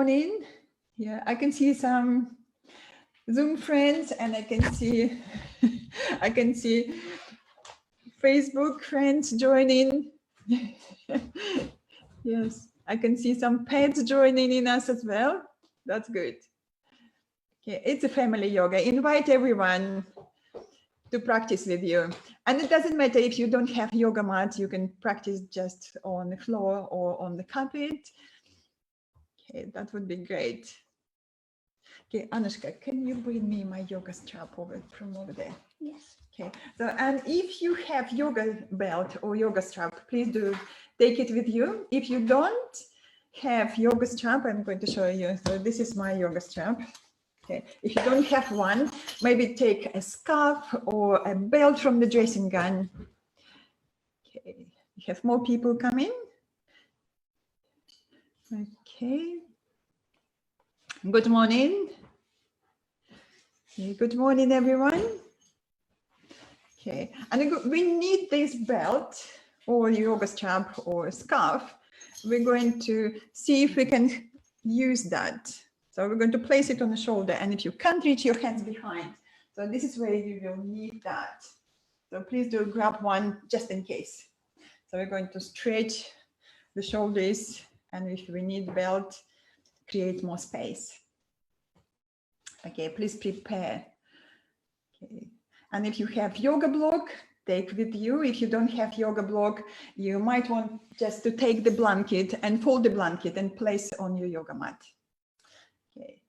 morning. Yeah, I can see some Zoom friends, and I can see I can see Facebook friends joining. Yes, I can see some pets joining in us as well. That's good. Okay, it's a family yoga. Invite everyone to practice with you. And it doesn't matter if you don't have yoga mat, you can practice just on the floor or on the carpet. Okay, that would be great. Okay, Anushka, can you bring me my yoga strap from over there? Yes. Okay, so and if you have yoga belt or yoga strap, please do take it with you. If you don't have yoga strap, I'm going to show you. So this is my yoga strap. Okay, if you don't have one, maybe take a scarf or a belt from the dressing gown. Okay, we have more people coming. Okay. Good morning. Okay, good morning, everyone. Okay, and we need this belt or yoga strap or scarf. We're going to see if we can use that. So we're going to place it on the shoulder, and if you can't reach your hands behind, so this is where you will need that. So please do grab one just in case. So we're going to stretch the shoulders, and if we need belt, create more space. Okay, please prepare. Okay. And if you have yoga block, take with you. If you don't have yoga block, you might want just to take the blanket and fold the blanket and place on your yoga mat. Okay,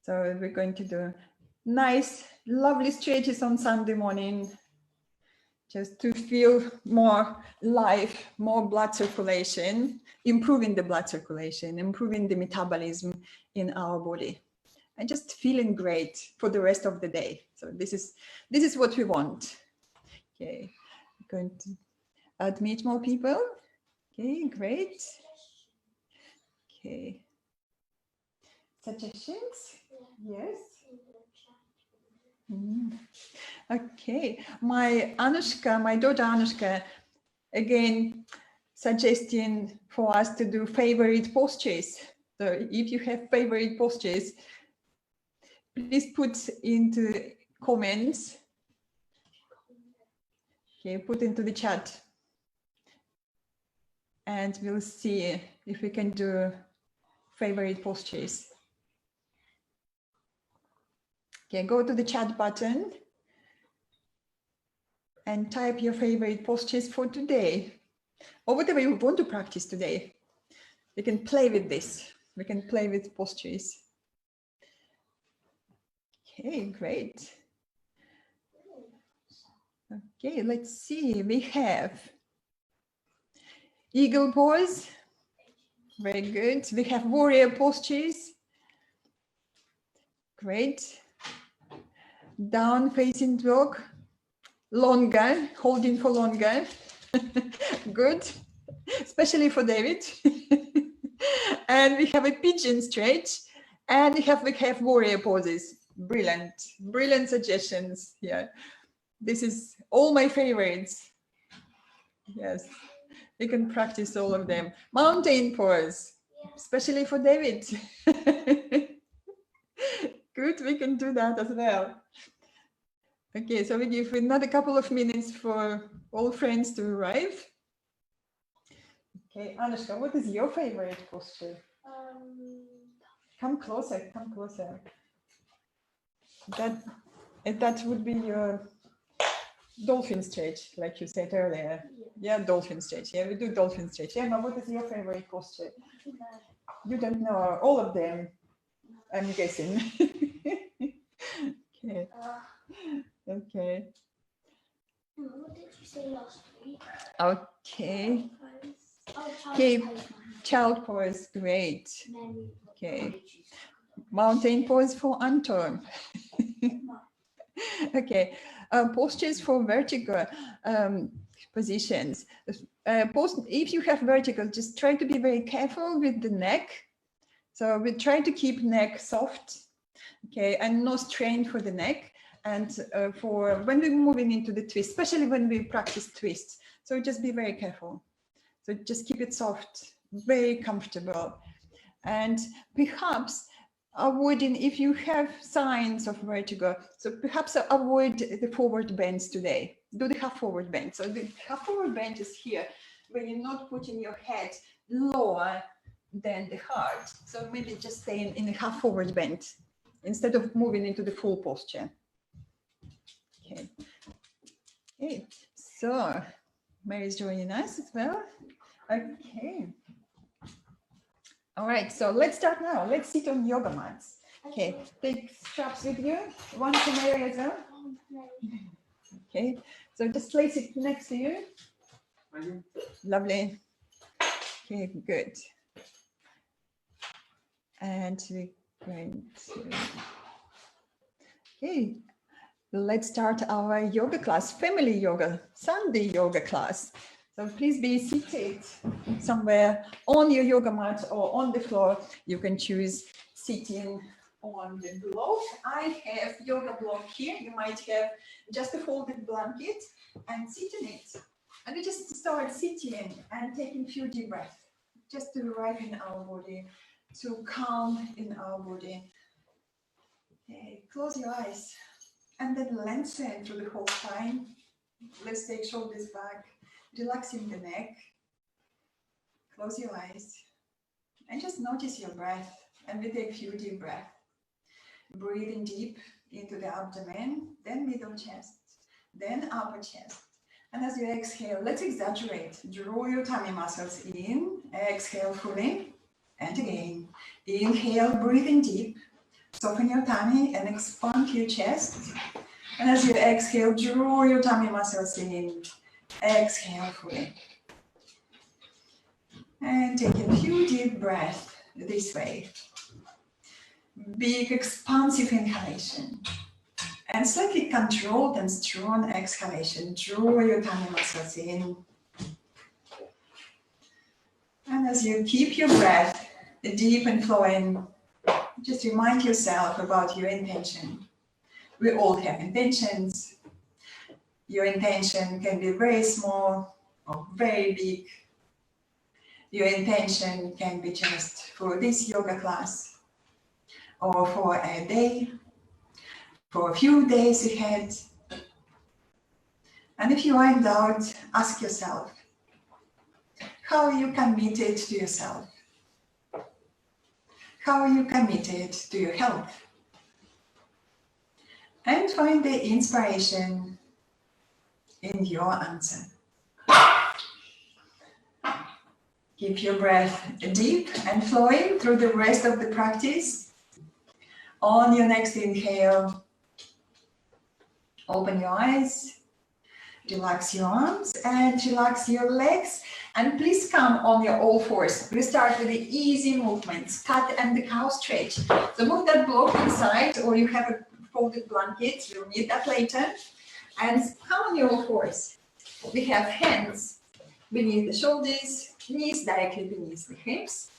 so we're going to do nice, lovely stretches on Sunday morning, just to feel more life, more blood circulation, improving the blood circulation, improving the metabolism in our body. And just feeling great for the rest of the day. So this is what we want. Okay, I'm going to admit more people. Okay, great. Okay. Suggestions? Yes. Okay, my daughter Anushka, again, suggesting for us to do favorite postures. So if you have favorite postures, please put into comments. Okay, put into the chat. And we'll see if we can do favorite postures. Okay, go to the chat button and type your favorite postures for today, or whatever you want to practice today. We can play with this. We can play with postures. Okay, great. Okay, let's see. We have eagle pose. Very good. We have warrior postures. Great. Down facing dog. Longer, holding for longer. Good. Especially for David. And we have a pigeon stretch. And we have warrior poses. Brilliant. Brilliant suggestions. Yeah. This is all my favorites. Yes. You can practice all of them. Mountain pose, especially for David. Good, we can do that as well. Okay, so we give another couple of minutes for all friends to arrive. Okay, Anushka, what is your favorite posture? Come closer, come closer. That would be your dolphin stretch, like you said earlier. Yeah, dolphin stretch. Yeah, we do dolphin stretch. Yeah, but what is your favorite posture? You don't know all of them, I'm guessing. Okay. Okay. What did you say last week? Okay. Oh, Okay. Child pose, great. Okay. Mountain pose for Anton. Okay. Postures for vertical positions. If you have vertical, just try to be very careful with the neck. So we try to keep neck soft, okay, and no strain for the neck. And for when we're moving into the twist, especially when we practice twists, so just be very careful. So just keep it soft, very comfortable. And perhaps avoiding, if you have signs of vertigo, so perhaps avoid the forward bends today. Do the half forward bend. So the half forward bend is here, where you're not putting your head lower than the heart. So maybe just stay in a half forward bend instead of moving into the full posture. Okay. Okay. So Mary's joining us as well. Okay. All right, so let's start now. Let's sit on yoga mats. Okay, take straps with you. One for Mary as well. Okay, so just place it next to you. Lovely. Okay, good. And we're going to, okay, let's start our yoga class, family yoga, Sunday yoga class. So please be seated somewhere on your yoga mat or on the floor. You can choose sitting on the block. I have yoga block here. You might have just a folded blanket and sit in it. And we just start sitting and taking a few deep breaths, just to ripen our body, to calm in our body. Okay, close your eyes and then lengthen through the whole spine. Let's take shoulders back, relaxing the neck. Close your eyes and just notice your breath. And we take a few deep breaths. Breathing deep into the abdomen, then middle chest, then upper chest. And as you exhale, let's exaggerate. Draw your tummy muscles in. Exhale fully. And again. Inhale, breathing deep. Soften your tummy and expand your chest. And as you exhale, draw your tummy muscles in. Exhale fully. And take a few deep breaths this way. Big expansive inhalation. And slightly controlled and strong exhalation. Draw your tummy muscles in. And as you keep your breath deep and flowing, just remind yourself about your intention. We all have intentions. Your intention can be very small or very big. Your intention can be just for this yoga class or for a day, for a few days ahead. And if you are in doubt, ask yourself, how are you committed to yourself? How are you committed to your health? And find the inspiration in your answer. Keep your breath deep and flowing through the rest of the practice. On your next inhale, open your eyes, relax your arms and relax your legs. And please come on your all fours. We start with the easy movements, cat and the cow stretch. So move that block inside, or you have a folded blanket, you'll need that later. And come on your all fours. We have hands beneath the shoulders, knees directly beneath the hips.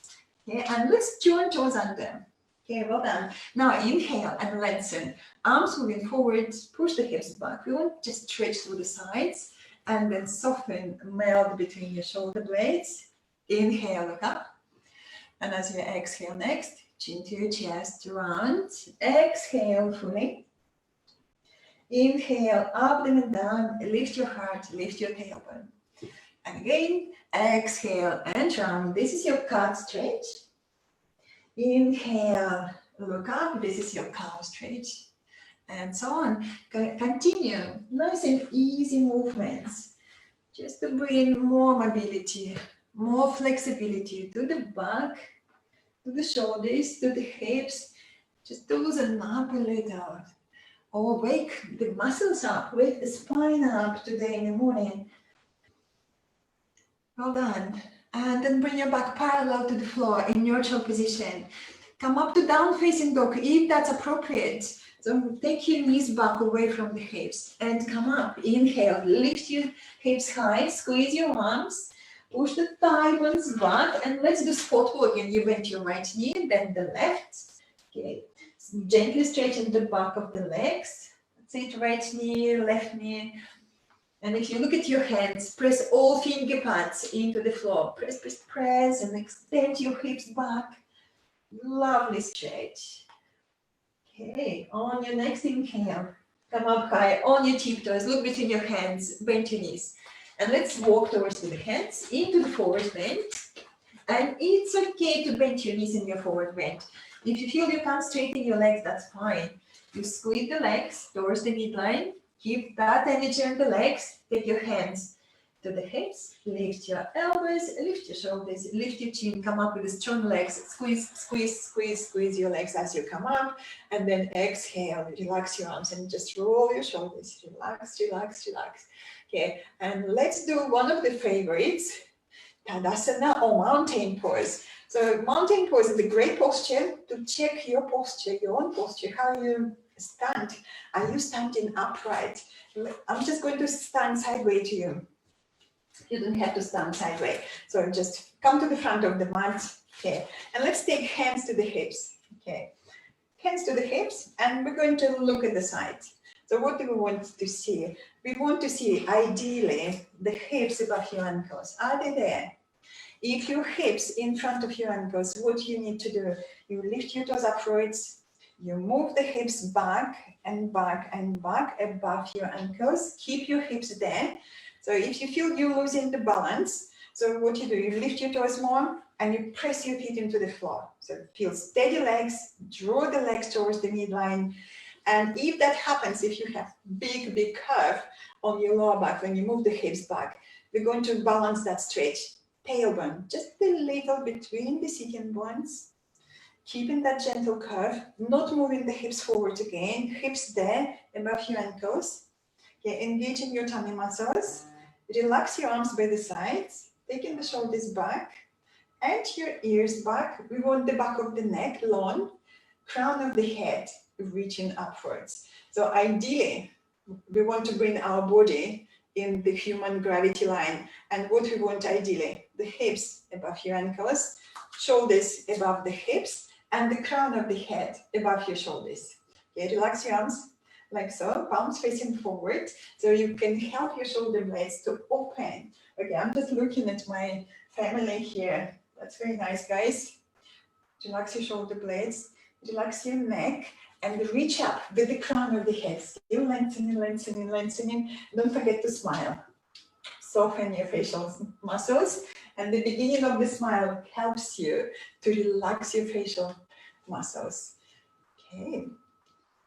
Okay, and let's join toes under. Okay, well done. Now inhale and lengthen. Arms moving forward, push the hips back. We want to just stretch through the sides and then soften, melt between your shoulder blades. Inhale, look up. And as you exhale next, chin to your chest, round. Exhale fully. Inhale, abdomen down, lift your heart, lift your tailbone. And again, exhale and round. This is your cat stretch. Inhale, look up. This is your cow stretch. And so on. Continue. Nice and easy movements. Just to bring more mobility, more flexibility to the back, to the shoulders, to the hips. Just loosen up a little. Or wake the muscles up, wake the spine up today in the morning. Well done. And then bring your back parallel to the floor in neutral position. Come up to down facing dog if that's appropriate. So take your knees back away from the hips and come up. Inhale, lift your hips high, squeeze your arms, push the thigh bones back, and let's do squat walking. You bend your right knee, then the left. Okay. Gently straighten the back of the legs. Sit right knee, left knee. And if you look at your hands, press all finger pads into the floor. Press, press, press, and extend your hips back. Lovely stretch. Okay, on your next inhale, come up high on your tiptoes, look between your hands, bend your knees. And let's walk towards with the hands into the forward bend. And it's okay to bend your knees in your forward bend. If you feel you can't straighten your legs, that's fine. You squeeze the legs towards the midline, keep that energy on the legs, take your hands to the hips, lift your elbows, lift your shoulders, lift your chin, come up with the strong legs, squeeze, squeeze, squeeze, squeeze your legs as you come up, and then exhale, relax your arms and just roll your shoulders, relax, relax, relax. Okay, and let's do one of the favorites, Tadasana or mountain pose. So mountain pose is a great posture to check your posture, your own posture, how you stand. Are you standing upright? I'm just going to stand sideways to you. You don't have to stand sideways. So just come to the front of the mat. Okay. And let's take hands to the hips. Okay. Hands to the hips, and we're going to look at the side. So what do we want to see? We want to see, ideally, the hips above your ankles. Are they there? If your hips in front of your ankles, what you need to do, you lift your toes upwards, you move the hips back and back and back above your ankles. Keep your hips there. So if you feel you're losing the balance, so what you do, you lift your toes more and you press your feet into the floor. So feel steady legs, draw the legs towards the midline. And if that happens, if you have big curve on your lower back, when you move the hips back, we're going to balance that stretch. Tailbone, just a little between the sitting bones, keeping that gentle curve, not moving the hips forward again, hips there above your ankles. Okay, engaging your tummy muscles. Relax your arms by the sides, taking the shoulders back and your ears back. We want the back of the neck long, crown of the head reaching upwards. So ideally, we want to bring our body in the human gravity line. And what we want ideally, the hips above your ankles, shoulders above the hips, and the crown of the head above your shoulders. Okay, relax your arms like so, palms facing forward, so you can help your shoulder blades to open. Okay, I'm just looking at my family here. That's very nice, guys. Relax your shoulder blades, relax your neck, and reach up with the crown of the head. Still lengthening, lengthening, lengthening. Don't forget to smile. Soften your facial muscles. And the beginning of the smile helps you to relax your facial muscles. Okay.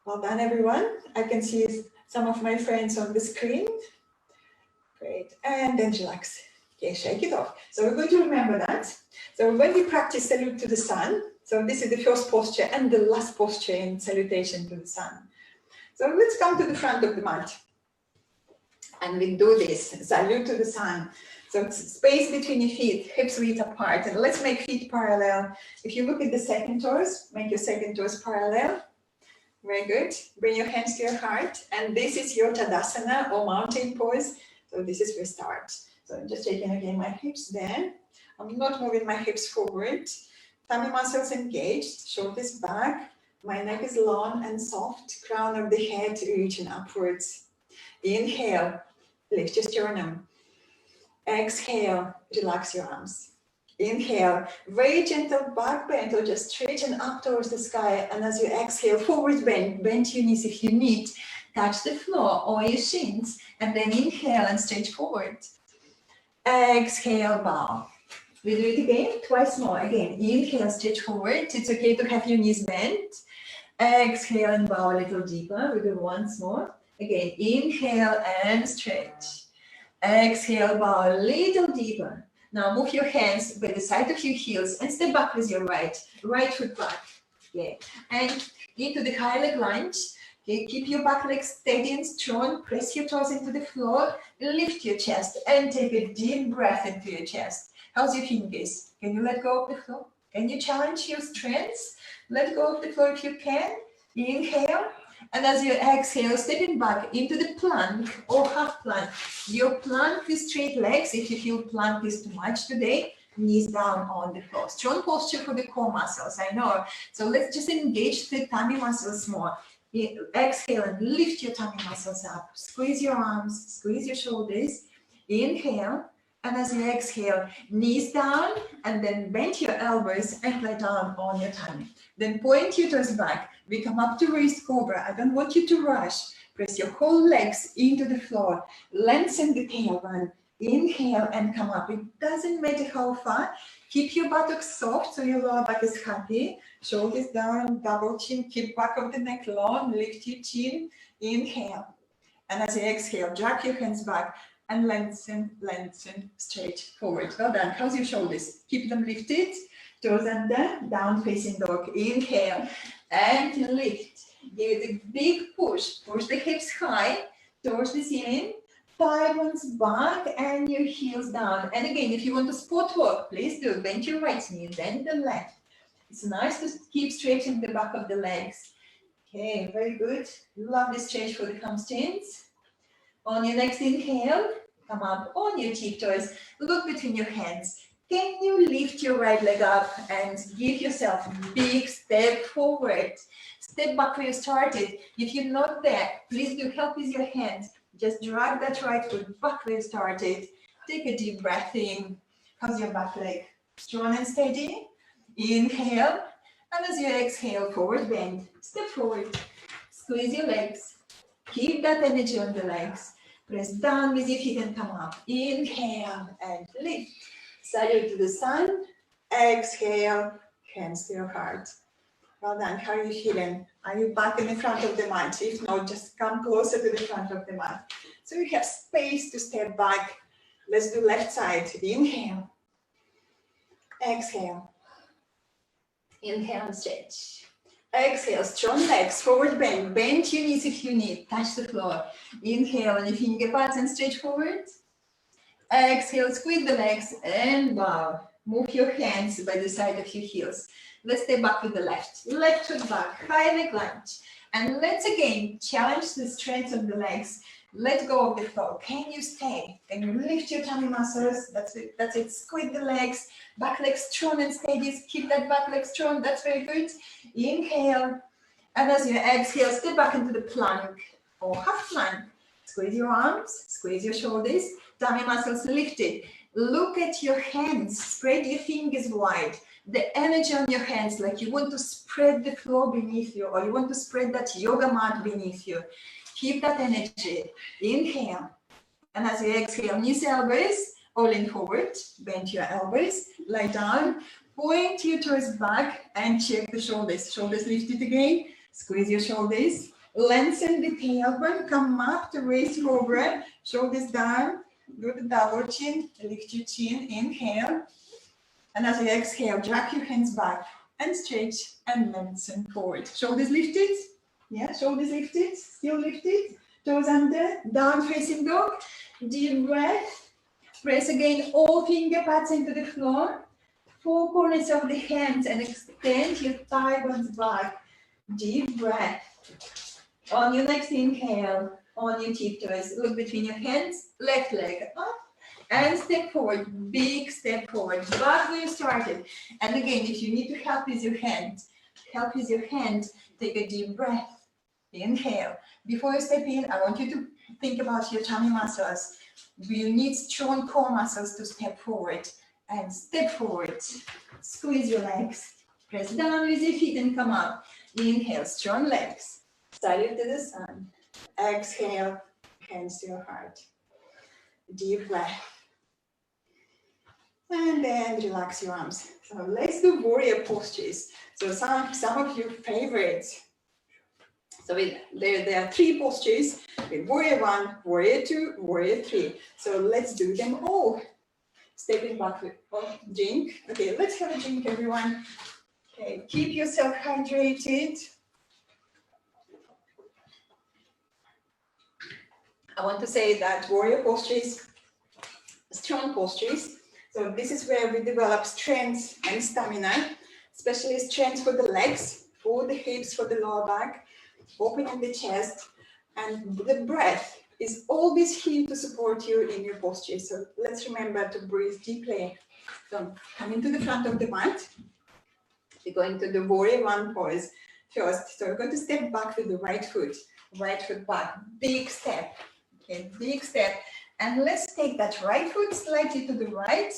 Well done, everyone. I can see some of my friends on the screen. Great. And then relax. Okay, shake it off. So we're going to remember that. So when we practice salute to the sun, so this is the first posture and the last posture in salutation to the sun. So let's come to the front of the mat. And we do this, salute to the sun. So it's space between your feet, hips width apart. And let's make feet parallel. If you look at the second toes, make your second toes parallel. Very good. Bring your hands to your heart. And this is your Tadasana or mountain pose. So this is where we start. So I'm just taking again my hips there. I'm not moving my hips forward. Tummy muscles engaged, shoulders back. My neck is long and soft. Crown of the head reaching upwards. Inhale, lift your sternum. Exhale, relax your arms. Inhale, very gentle back bend or just straighten up towards the sky. And as you exhale, forward bend, bend your knees if you need. Touch the floor or your shins. And then inhale and stretch forward. Exhale, bow. We do it again, twice more. Again, inhale, stretch forward. It's okay to have your knees bent. Exhale and bow a little deeper. We do once more. Again, inhale and stretch. Exhale, bow a little deeper. Now move your hands by the side of your heels and step back with your right foot back. Okay. And into the high leg lunge. Okay. Keep your back leg steady and strong. Press your toes into the floor. Lift your chest and take a deep breath into your chest. How's your fingers? Can you let go of the floor? Can you challenge your strengths? Let go of the floor if you can. Inhale. And as you exhale, stepping back into the plank or half plank. Your plank with straight legs. If you feel plank is too much today, knees down on the floor. Strong posture for the core muscles, I know. So let's just engage the tummy muscles more. Exhale and lift your tummy muscles up. Squeeze your arms, squeeze your shoulders. Inhale And as you exhale, knees down, and then bend your elbows and lie down on your tummy. Then point your toes back. We come up to raised cobra. I don't want you to rush. Press your whole legs into the floor. Lengthen the tailbone. Inhale and come up. It doesn't matter how far. Keep your buttocks soft so your lower back is happy. Shoulders down, double chin. Keep back of the neck long. Lift your chin. Inhale. And as you exhale, drag your hands back and lengthen, lengthen, straight forward. Well done. How's your shoulders? Keep them lifted. Toes under, down facing dog. Inhale and lift. Give it a big push. Push the hips high towards the ceiling. Thigh bones back and your heels down. And again, if you want to spot walk, please do. Bend your right knee, then the left. It's nice to keep straightening the back of the legs. Okay, very good. Love this change for the hamstrings. On your next inhale, come up on your tiptoes. Look between your hands. Can you lift your right leg up and give yourself a big step forward? Step back where you started. If you're not there, please do help with your hands. Just drag that right foot back where you started. Take a deep breath in. How's your back leg? Strong and steady. Inhale. And as you exhale, forward bend. Step forward. Squeeze your legs. Keep that energy on the legs. Press down with your feet and come up. Inhale and lift. Salute to the sun. Exhale. Hands to your heart. Well done. How are you feeling? Are you back in the front of the mat? If not, just come closer to the front of the mat. So you have space to step back. Let's do left side. Inhale. Exhale. Inhale and stretch. Exhale, strong legs, forward bend. Bend your knees if you need. Touch the floor. Inhale, and your finger pads and stretch forward. Exhale, squeeze the legs and bow. Move your hands by the side of your heels. Let's step back with the left. Left foot back, high leg lunge. And let's again challenge the strength of the legs. Let go of the floor. Can you stay? Can you lift your tummy muscles? That's it. That's it. Squeeze the legs. Back leg strong and steady. Keep that back leg strong. That's very good. Inhale. And as you exhale, step back into the plank or half plank. Squeeze your arms. Squeeze your shoulders. Tummy muscles lifted. Look at your hands. Spread your fingers wide. The energy on your hands, like you want to spread the floor beneath you, or you want to spread that yoga mat beneath you. Keep that energy. Inhale. And as you exhale, knees, elbows, all in forward. Bend your elbows, lie down, point your toes back and check the shoulders. Shoulders lifted again. Squeeze your shoulders. Lengthen the tailbone. Come up to raise cobra. Shoulders down. Do the double chin. Lift your chin. Inhale. And as you exhale, drag your hands back and stretch and lengthen forward. Shoulders lifted. Yeah, shoulders lifted. Still lifted. Toes under. Down facing dog. Deep breath. Press again all finger pads into the floor. Four corners of the hands and extend your thigh bones back. Deep breath. On your next inhale, on your tiptoes, look between your hands. Left leg up. And step forward, big step forward, back where you started. And again, if you need to help with your hand, take a deep breath. Inhale. Before you step in, I want you to think about your tummy muscles. You need strong core muscles to step forward. And step forward. Squeeze your legs. Press down with your feet and come up. Inhale, strong legs. Salute to the sun. Exhale, hands to your heart. Deep breath. And then relax your arms. So let's do warrior postures. So some of your favorites. So there are three postures. Warrior 1, warrior 2, warrior 3. So let's do them all. Stepping back with drink. Okay, let's have a drink, everyone. Okay, keep yourself hydrated. I want to say that warrior postures, strong postures. So this is where we develop strength and stamina, especially strength for the legs, for the hips, for the lower back, opening the chest, and the breath is always here to support you in your posture. So let's remember to breathe deeply. So come into the front of the mat. We're going to the warrior 1 pose first. So we're going to step back with the right foot back, big step. Okay, big step. And let's take that right foot slightly to the right.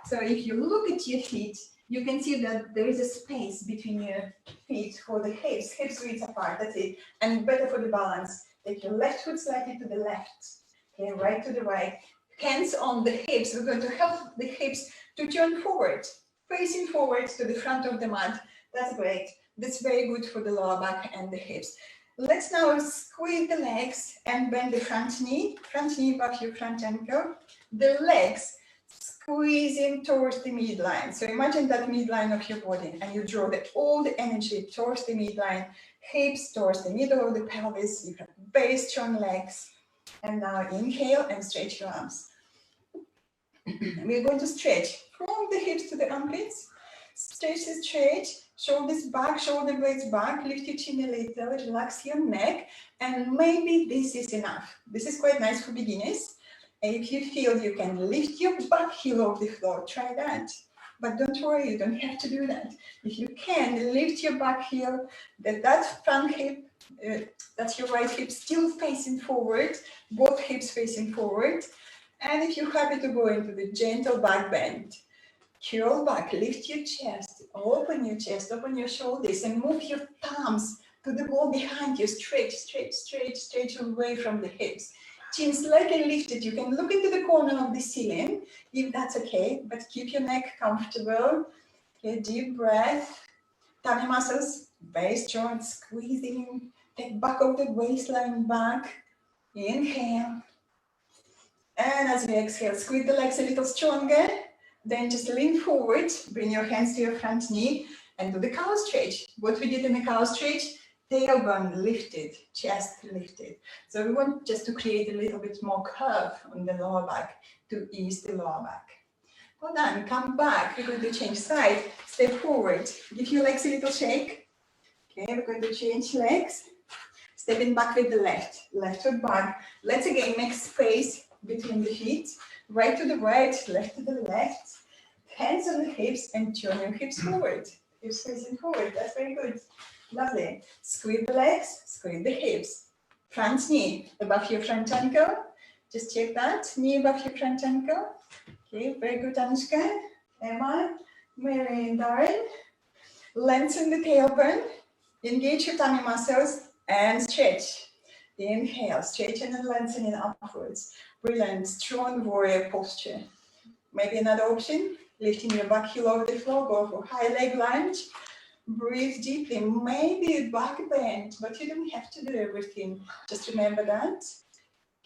So if you look at your feet, you can see that there is a space between your feet for the hips width apart, that's it. And better for the balance, take your left foot slightly to the left, okay, right to the right. Hands on the hips, we're going to help the hips to turn forward, facing forward to the front of the mat. That's great. That's very good for the lower back and the hips. Let's now squeeze the legs and bend the front knee above your front ankle. The legs squeezing towards the midline. So imagine that midline of your body and you draw all the energy towards the midline, hips towards the middle of the pelvis. You have very strong legs. And now inhale and stretch your arms. We're going to stretch from the hips to the armpits. Stretch, shoulders back, shoulder blades back, lift your chin a little, relax your neck, and maybe this is enough. This is quite nice for beginners. If you feel you can lift your back heel off the floor, try that. But don't worry, you don't have to do that. If you can, lift your back heel, that front hip, that's your right hip still facing forward, both hips facing forward. And if you're happy to go into the gentle back bend, curl back, lift your chest, open your shoulders, and move your thumbs to the wall behind you. Stretch, stretch, stretch, stretch away from the hips. Chin slightly lifted. You can look into the corner of the ceiling, if that's okay, but keep your neck comfortable. Okay, deep breath. Tummy muscles, very strong, squeezing. Take back of the waistline back. Inhale. And as you exhale, squeeze the legs a little stronger. Then just lean forward, bring your hands to your front knee and do the cow stretch. What we did in the cow stretch, tailbone lifted, chest lifted. So we want just to create a little bit more curve on the lower back to ease the lower back. Well done, come back. We're going to change side, step forward. Give your legs a little shake. Okay, we're going to change legs. Stepping back with the left foot back. Let's again make space between the feet. Right to the right, left to the left. Hands on the hips and turn your hips forward. Hips facing forward, that's very good. Lovely. Squeeze the legs, squeeze the hips. Front knee above your front ankle. Just check that, knee above your front ankle. Okay, very good, Anushka. Emma, Mary and Darren. Lengthen the tailbone. Engage your tummy muscles and stretch. Inhale, straighten and lengthening upwards. Brilliant, strong warrior posture. Maybe another option, lifting your back heel over the floor, go for high leg lunge. Breathe deeply, maybe a back bend, but you don't have to do everything. Just remember that.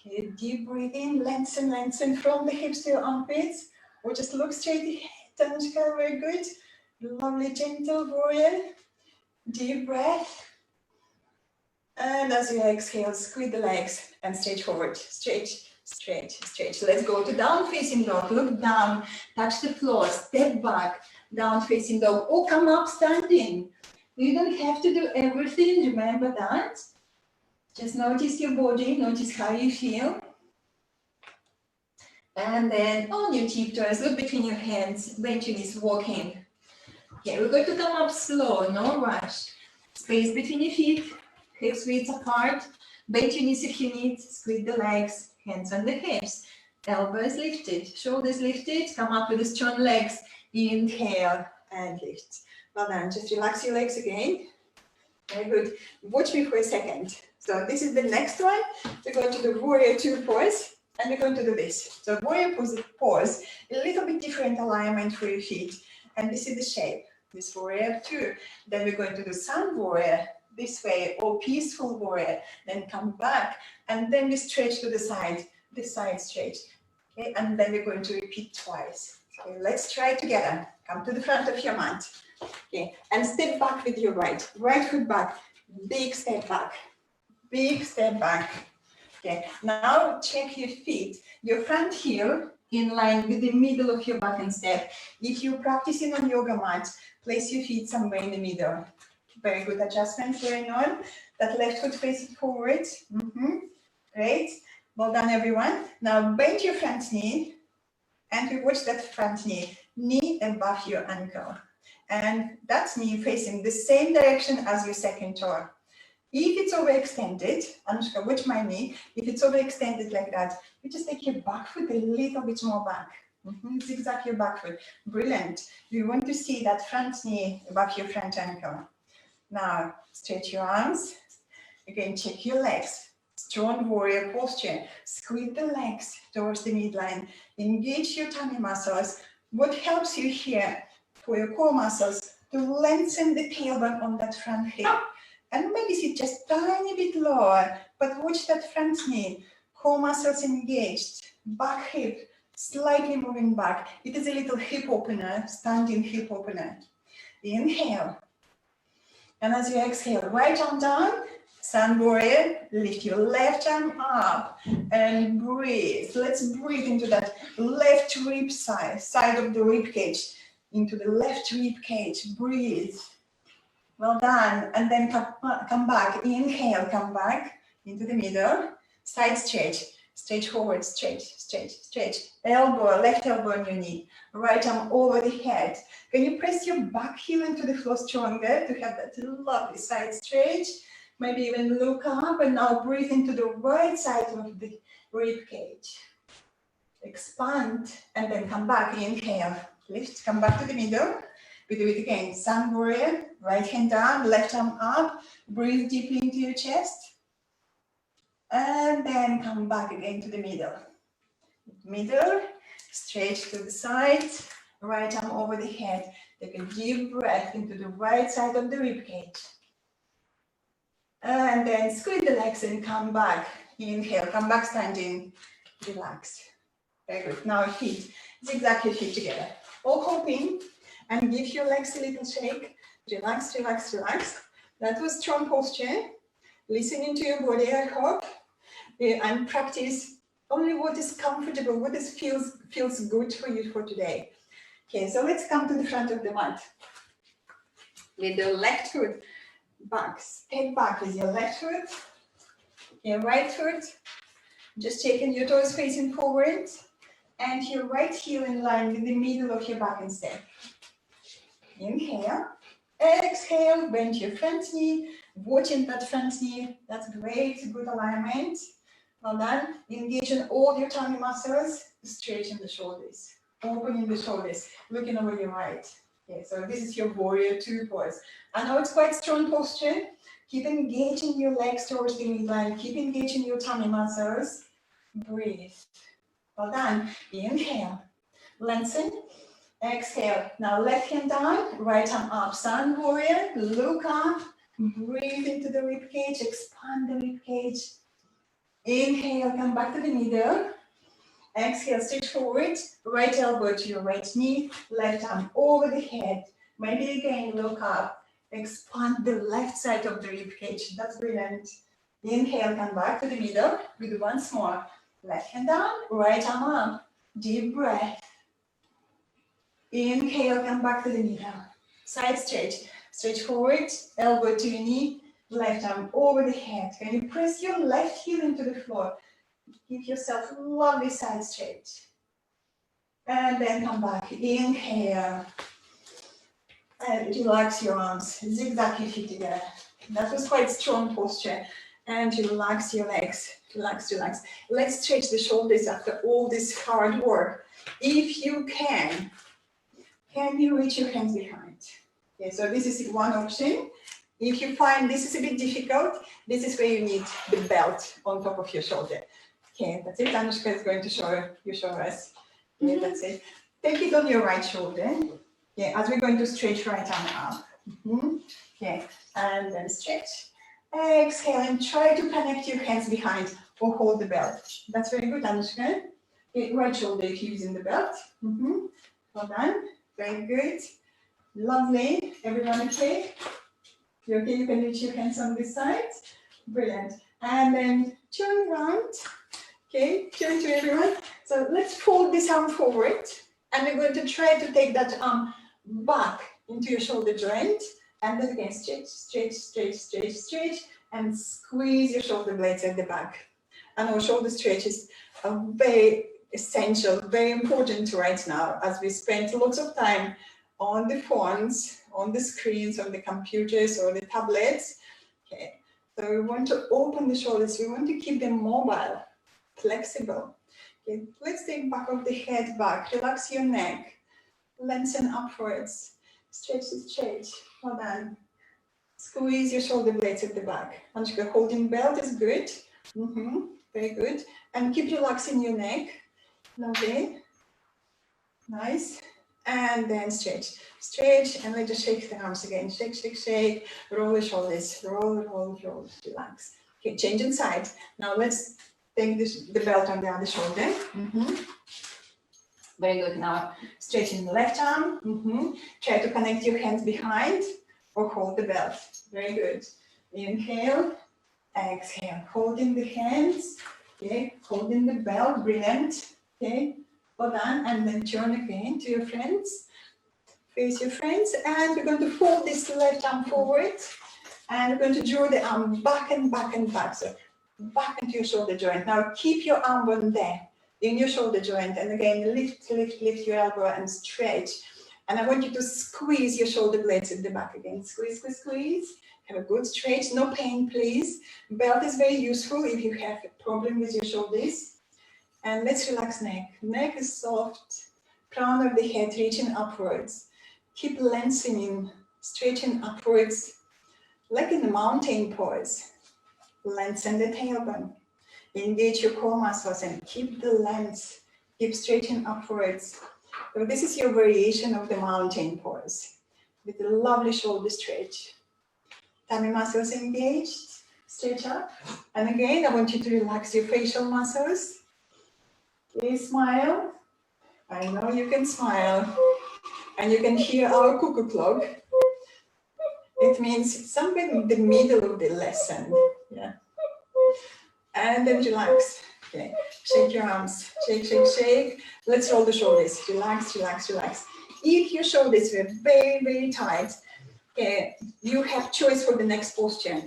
Okay, deep breathing, lengthen from the hips to your armpits, or just look straight ahead. Tanushka, very good. Lovely, gentle warrior. Deep breath. And as you exhale, squeeze the legs and stretch forward. Stretch, stretch, stretch. Let's go to down facing dog. Look down, touch the floor, step back, down facing dog, or come up standing. You don't have to do everything, remember that. Just notice your body, notice how you feel. And then on your tiptoes, look between your hands, bend your knees, walking. Okay, we're going to come up slow, no rush. Space between your feet. Hips width apart, bend your knees if you need, squeeze the legs, hands on the hips, elbows lifted, shoulders lifted, come up with the strong legs, inhale and lift. Well done, just relax your legs again. Very good. Watch me for a second. So this is the next one. We're going to do warrior 2 pose, and we're going to do this. So warrior pose, a little bit different alignment for your feet, and this is the shape, this warrior 2. Then we're going to do sun warrior, this way, or peaceful warrior, then come back, and then we stretch to the side stretch, okay, and then we're going to repeat twice. Okay, let's try together. Come to the front of your mat, okay, and step back with your right foot back, big step back, okay. Now check your feet, your front heel in line with the middle of your back and step. If you're practicing on yoga mat, place your feet somewhere in the middle. Very good adjustment going on. That left foot facing forward. Great. Well done, everyone. Now bend your front knee and we watch that front knee above your ankle. And that knee facing the same direction as your second toe. If it's overextended, Anushka, watch my knee. If it's overextended like that, you just take your back foot a little bit more back. Zigzag your back foot. Brilliant. You want to see that front knee above your front ankle. Now, stretch your arms. Again, check your legs. Strong warrior posture. Squeeze the legs towards the midline. Engage your tummy muscles. What helps you here for your core muscles to lengthen the tailbone on that front hip. And maybe sit just tiny bit lower, but watch that front knee. Core muscles engaged. Back hip slightly moving back. It is a little hip opener, standing hip opener. Inhale. And as you exhale, right arm down, sun warrior, lift your left arm up and breathe. Let's breathe into that left rib side of the rib cage, into the left rib cage, breathe. Well done, and then come back, inhale, come back into the middle, side stretch, stretch forward, stretch, stretch, stretch, elbow, left elbow on your knee, right arm over the head. Can you press your back heel into the floor stronger to have that lovely side stretch? Maybe even look up and now breathe into the right side of the rib cage. Expand and then come back, inhale, lift, come back to the middle. We do it again, sun warrior, right hand down, left arm up, breathe deeply into your chest. And then come back again to the middle. Middle, stretch to the side, right arm over the head. Take a deep breath into the right side of the rib cage. And then squeeze the legs and come back. Inhale, come back standing, relax. Very good. Now feet, zigzag your feet together. All hopping. And give your legs a little shake. Relax, relax, relax. That was strong posture. Listening to your body, I hope. And practice only what is comfortable, what is feels good for you for today. Okay, so let's come to the front of the mat. With the left foot back. Step back with your left foot. Your right foot. Just taking your toes facing forward. And your right heel in line with the middle of your back and step. Inhale, exhale, bend your front knee, watching that front knee, that's great, good alignment. Well done, engage in all your tummy muscles, straighten the shoulders, opening the shoulders, looking over your right. Okay, so this is your warrior two pose. I know it's quite strong posture, keep engaging your legs towards the midline, keep engaging your tummy muscles, breathe. Well done, inhale, lengthen. Exhale. Now left hand down, right arm up, sun warrior, look up, breathe into the rib cage, expand the rib cage. Inhale, come back to the middle. Exhale, stretch forward, right elbow to your right knee, left arm over the head. Maybe again, look up, expand the left side of the rib cage. That's brilliant. Inhale, come back to the middle. We do once more. Left hand down, right arm up, deep breath. Inhale, come back to the middle. Side stretch. Stretch forward, elbow to your knee, left arm over the head. Can you press your left heel into the floor? Give yourself a lovely side stretch. And then come back. Inhale. And relax your arms. Zigzag your feet together. That was quite strong posture. And relax your legs. Relax, relax. Let's stretch the shoulders after all this hard work. If you can you reach your hands behind? Okay, so this is one option. If you find this is a bit difficult, this is where you need the belt on top of your shoulder. Okay, that's it. Anushka is going to show us. Okay, that's it. Take it on your right shoulder. Okay, as we're going to stretch right arm up. Okay, and then stretch. Exhale and try to connect your hands behind or hold the belt. That's very good, Anushka. Okay, right shoulder if you're using the belt. Well done. Very good. Lovely. Everyone okay? You okay? You can reach your hands on this side. Brilliant. And then turn around. Okay, turn to everyone. So let's fold this arm forward. And we're going to try to take that arm back into your shoulder joint. And then again, stretch, stretch, stretch, stretch, stretch. And squeeze your shoulder blades at the back. And our shoulder stretches are very essential, very important right now, as we spend lots of time on the phones, on the screens, on the computers or the tablets. Okay, So we want to open the shoulders. We want to keep them mobile, flexible. Okay, let's take back of the head back. Relax your neck. Lengthen upwards. Stretch, stretch. Well done. Squeeze your shoulder blades at the back. Anshika, holding belt is good. Very good. And keep relaxing your neck. Lovely. Nice. And then stretch. Stretch and let's just shake the arms again. Shake, shake, shake. Roll the shoulders. Roll, roll, roll. Relax. Okay, change inside. Now let's take the belt on the other shoulder. Very good. Now straighten the left arm. Try to connect your hands behind or hold the belt. Very good. Inhale, exhale. Holding the hands. Okay, holding the belt. Brilliant. Okay, well done. And then turn again to your friends. Face your friends. And we're going to fold this left arm forward. And we're going to draw the arm back and back and back. So back into your shoulder joint. Now keep your arm on there in your shoulder joint. And again, lift, lift, lift your elbow and stretch. And I want you to squeeze your shoulder blades at the back again. Squeeze, squeeze, squeeze. Have a good stretch. No pain, please. Belt is very useful if you have a problem with your shoulders. And let's relax neck. Neck is soft. Crown of the head reaching upwards. Keep lengthening, stretching upwards. Like in the mountain pose. Lengthen the tailbone. Engage your core muscles and keep the length. Keep stretching upwards. So this is your variation of the mountain pose with a lovely shoulder stretch. Tummy muscles engaged. Stretch up. And again, I want you to relax your facial muscles. Okay, smile. I know you can smile. And you can hear our cuckoo clock. It means something in the middle of the lesson. Yeah. And then relax. Okay. Shake your arms. Shake, shake, shake. Let's roll the shoulders. Relax, relax, relax. If your shoulders were very, very tight, okay, you have choice for the next posture.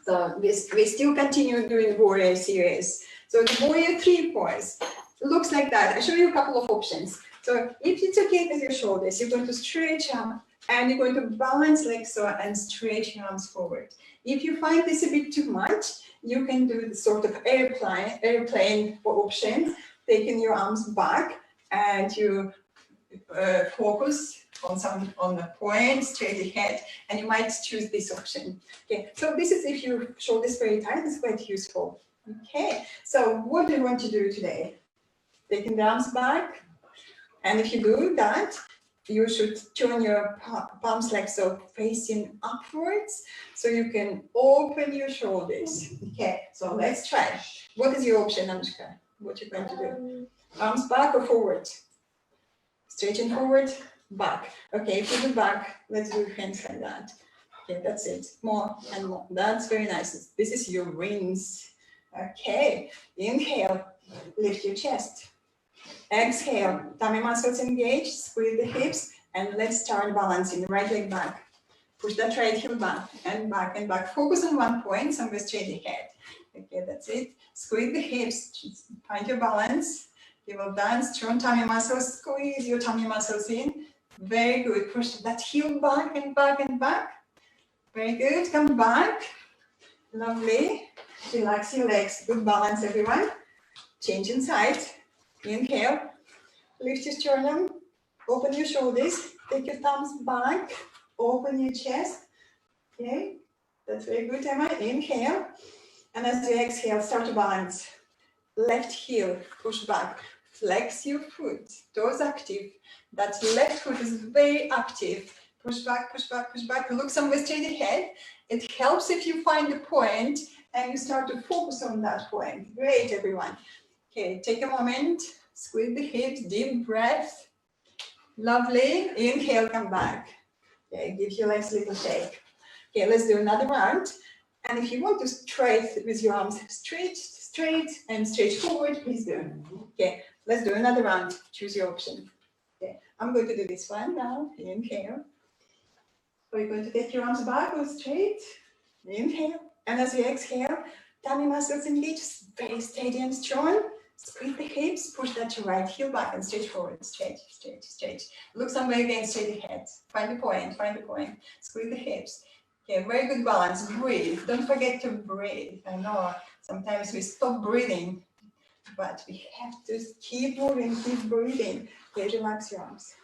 So we still continue doing warrior series. So the warrior 3 pose looks like that. I'll show you a couple of options. So if it's okay with your shoulders, you're going to stretch up and you're going to balance like so and stretch your arms forward. If you find this a bit too much, you can do the sort of airplane option, taking your arms back and you focus on the point, straight ahead, and you might choose this option. Okay, so this is if your shoulders very tight, it's quite useful. Okay, so what do you want to do today? Taking the arms back, and if you do that, you should turn your palms like so, facing upwards, so you can open your shoulders. Okay, so let's try. What is your option, Anushka? What you're going to do? Arms back or forward? Stretching forward, back. Okay, if you do back, let's do hands like that. Okay, that's it. More and more. That's very nice. This is your wings. Okay, inhale, lift your chest. Exhale, tummy muscles engaged, squeeze the hips, and let's start balancing. Right leg back. Push that right heel back and back and back. Focus on one point, somewhere straight ahead. Okay, that's it. Squeeze the hips, find your balance. You will dance, turn tummy muscles, squeeze your tummy muscles in. Very good. Push that heel back and back and back. Very good. Come back. Lovely. Relax your legs. Good balance, everyone. Change inside. Inhale. Lift your sternum. Open your shoulders. Take your thumbs back. Open your chest. Okay. That's very good, Emma. Inhale. And as you exhale, start to balance. Left heel, push back. Flex your foot. Toes active. That left foot is very active. Push back, push back, push back. Look somewhere straight ahead. It helps if you find a point and you start to focus on that point. Great, everyone. Okay, take a moment. Squeeze the hips, deep breath. Lovely. Inhale, come back. Okay, give your legs a little shake. Okay, let's do another round. And if you want to straight with your arms straight and straight forward, please do. Okay, let's do another round. Choose your option. Okay, I'm going to do this one now. Inhale. So you're going to take your arms back, go straight. Inhale. And as you exhale, tummy muscles engaged, very steady and strong. Squeeze the hips, push that to right heel back and straight forward. Straight, straight, straight. Look somewhere again, straight ahead. Find the point, find the point. Squeeze the hips. Okay, very good balance. Breathe. Don't forget to breathe. I know sometimes we stop breathing, but we have to keep moving, keep breathing. Okay, relax your arms.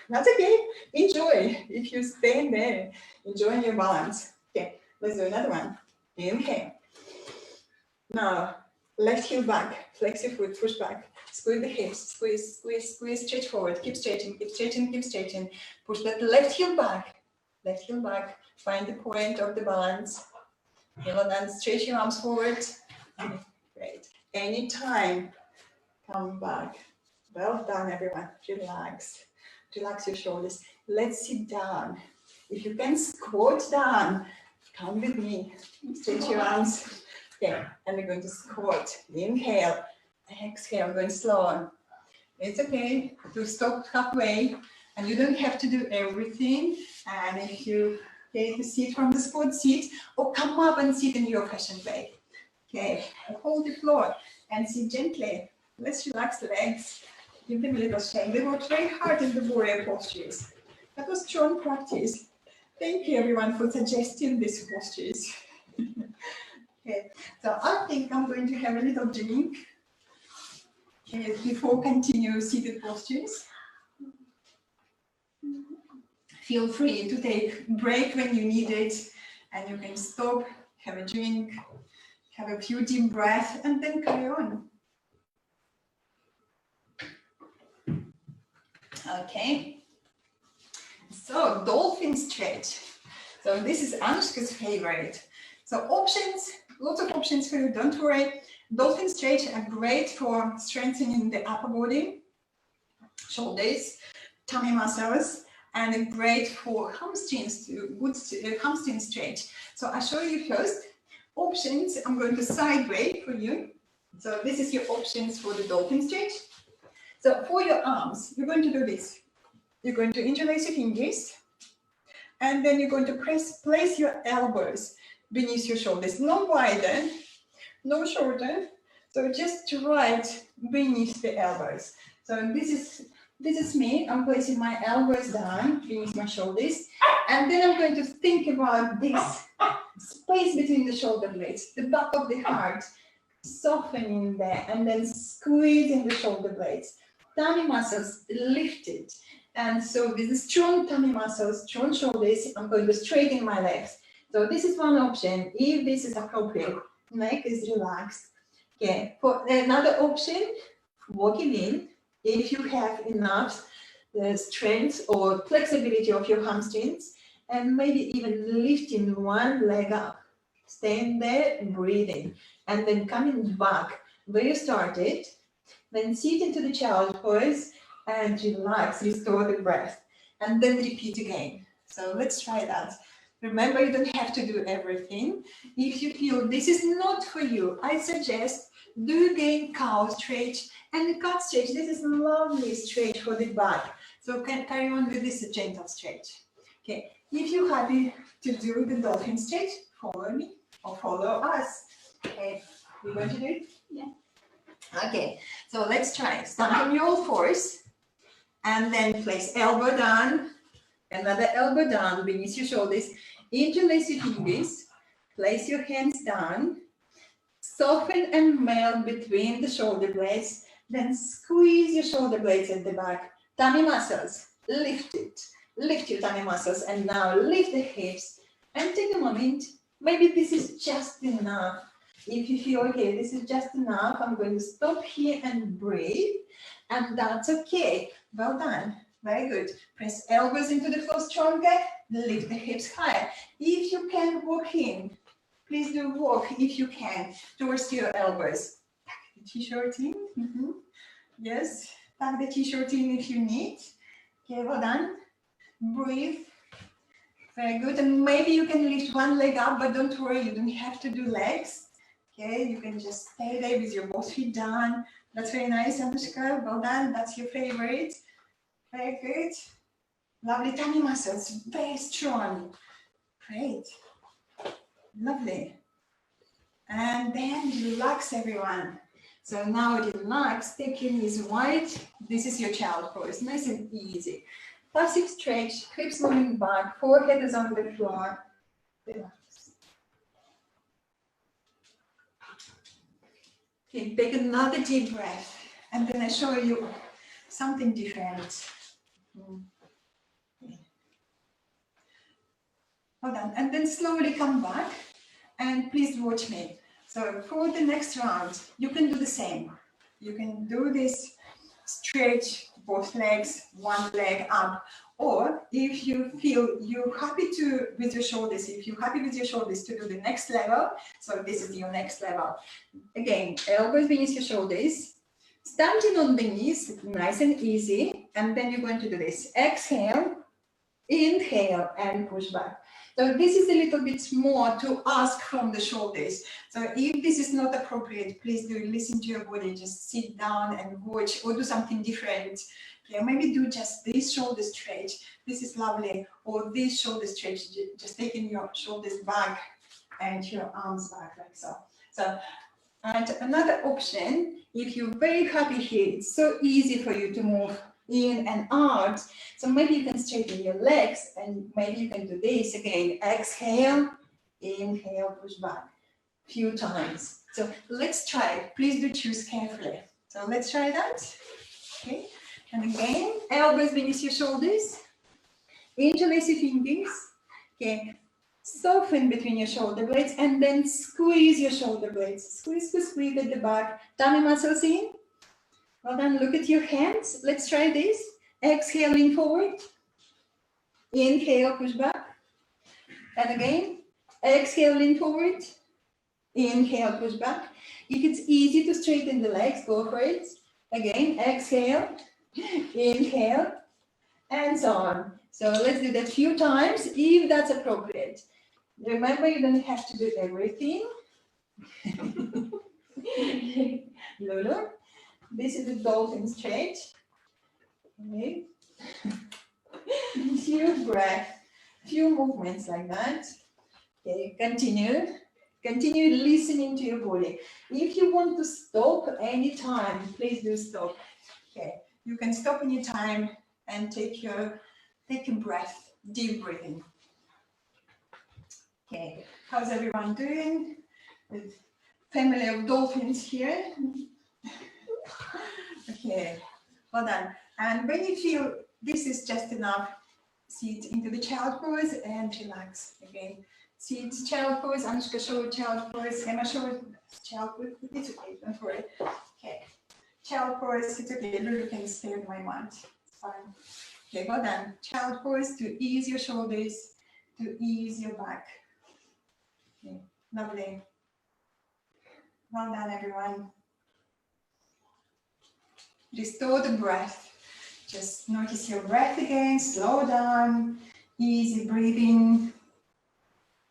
That's okay. Enjoy. If you stay there, enjoy your balance. Okay, let's do another one. Inhale. Now, left heel back, flex your foot, push back, squeeze the hips, squeeze, squeeze, squeeze, stretch forward, keep stretching, keep stretching, keep stretching. Push that left heel back, find the point of the balance. Well done, stretch your arms forward. Great. Anytime, come back. Well done, everyone. Relax. Relax your shoulders. Let's sit down. If you can squat down, come with me. Stretch your arms. Okay, and we're going to squat. Inhale, exhale, going slow. It's okay to stop halfway, and you don't have to do everything. And if you take the seat from the squat seat, or come up and sit in your cushion way. Okay, hold the floor and sit gently. Let's relax the legs. Give them a little shake. They worked very hard in the warrior postures. That was strong practice. Thank you everyone for suggesting these postures. Okay, so I think I'm going to have a little drink before continue seated postures. Feel free to take a break when you need it, and you can stop, have a drink, have a few deep breaths, and then carry on. Okay, so dolphin stretch. So this is Anushka's favorite. So options, lots of options for you, don't worry. Dolphin stretch are great for strengthening the upper body, shoulders, tummy muscles, and great for hamstrings, good hamstring stretch. So I'll show you first options. I'm going to sideways for you. So this is your options for the dolphin stretch. So for your arms, you're going to do this. You're going to interlace your fingers, and then you're going to place your elbows beneath your shoulders, no wider, no shorter, so just right beneath the elbows. So this is me. I'm placing my elbows down beneath my shoulders, and then I'm going to think about this space between the shoulder blades, the back of the heart, softening there, and then squeezing the shoulder blades. Tummy muscles lifted, and so with the strong tummy muscles, strong shoulders, I'm going to straighten my legs. So this is one option, if this is appropriate. Neck is relaxed. Okay, for another option, walking in, if you have enough strength or flexibility of your hamstrings, and maybe even lifting one leg up, staying there, breathing, and then coming back where you started, then sit into the child pose and relax, restore the breath, and then repeat again. So let's try that. Remember, you don't have to do everything. If you feel this is not for you, I suggest do again cow stretch and the cat stretch. This is lovely stretch for the back. So can carry on with this gentle stretch. Okay, if you're happy to do the dolphin stretch, follow me or follow us. Okay, you want to do it? Yeah. Okay, so let's try. Stand on your all fours and then place elbow down, another elbow down beneath your shoulders. Interlace your fingers, place your hands down, soften and melt between the shoulder blades, then squeeze your shoulder blades at the back. Tummy muscles, lift it. Lift your tummy muscles, and now lift the hips and take a moment. Maybe this is just enough. If you feel, okay, this is just enough, I'm going to stop here and breathe, and that's okay. Well done. Very good. Press elbows into the floor stronger, lift the hips higher. If you can walk in, please do walk if you can towards your elbows. Tuck the t-shirt in. Yes, tuck the t-shirt in if you need. Okay, well done. Breathe. Very good. And maybe you can lift one leg up, but don't worry, you don't have to do legs. Okay, you can just stay there with your both feet down. That's very nice, Anushka. Well done. That's your favorite. Very good. Lovely tummy muscles, very strong. Great. Lovely. And then relax, everyone. So now relax, take your knees wide. This is your child pose, nice and easy. Passive stretch, hips moving back, forehead is on the floor. Relax. Okay, take another deep breath, and then I show you something different. Hold on, and then slowly come back, and please watch me. So for the next round, you can do the same. You can do this stretch, both legs, one leg up, or if you feel you're happy to with your shoulders, if you're happy with your shoulders to do the next level, so this is your next level. Again, elbows beneath your shoulders, standing on the knees, nice and easy, and then you're going to do this. Exhale, inhale, and push back. So this is a little bit more to ask from the shoulders. So if this is not appropriate, please do listen to your body, just sit down and watch or do something different. Okay, maybe do just this shoulder stretch. This is lovely. Or this shoulder stretch, just taking your shoulders back and your arms back like so. And another option, if you're very happy here, it's so easy for you to move in and out. So maybe you can straighten your legs and maybe you can do this again. Exhale, inhale, push back. Few times. So let's try it. Please do choose carefully. So let's try that. Okay. And again, elbows beneath your shoulders. Interlace your fingers. Okay. Soften between your shoulder blades and then squeeze your shoulder blades. Squeeze, squeeze, squeeze at the back. Tummy muscles in. Well done. Look at your hands. Let's try this. Exhale, lean forward. Inhale, push back. And again, exhale, lean forward. Inhale, push back. If it's easy to straighten the legs, go for it. Again, exhale, inhale, and so on. So let's do that a few times if that's appropriate. Remember, you don't have to do everything. Lulu, this is the dolphin stretch. Okay. Few breaths, few movements like that. Okay, continue. Continue listening to your body. If you want to stop anytime, please do stop. Okay, you can stop anytime and take a breath, deep breathing. Okay, how's everyone doing? With family of dolphins here. Okay, well done. And when you feel this is just enough, sit into the child pose and relax again. Sit, child pose, Anushka show child pose, Emma show child pose. It's okay, don't worry. Okay, child pose, it's okay. Lulu can stay on my mat. It's fine. Okay, well done. Child pose to ease your shoulders, to ease your back. Okay, lovely. Well done, everyone. Restore the breath. Just notice your breath again, slow down, easy breathing.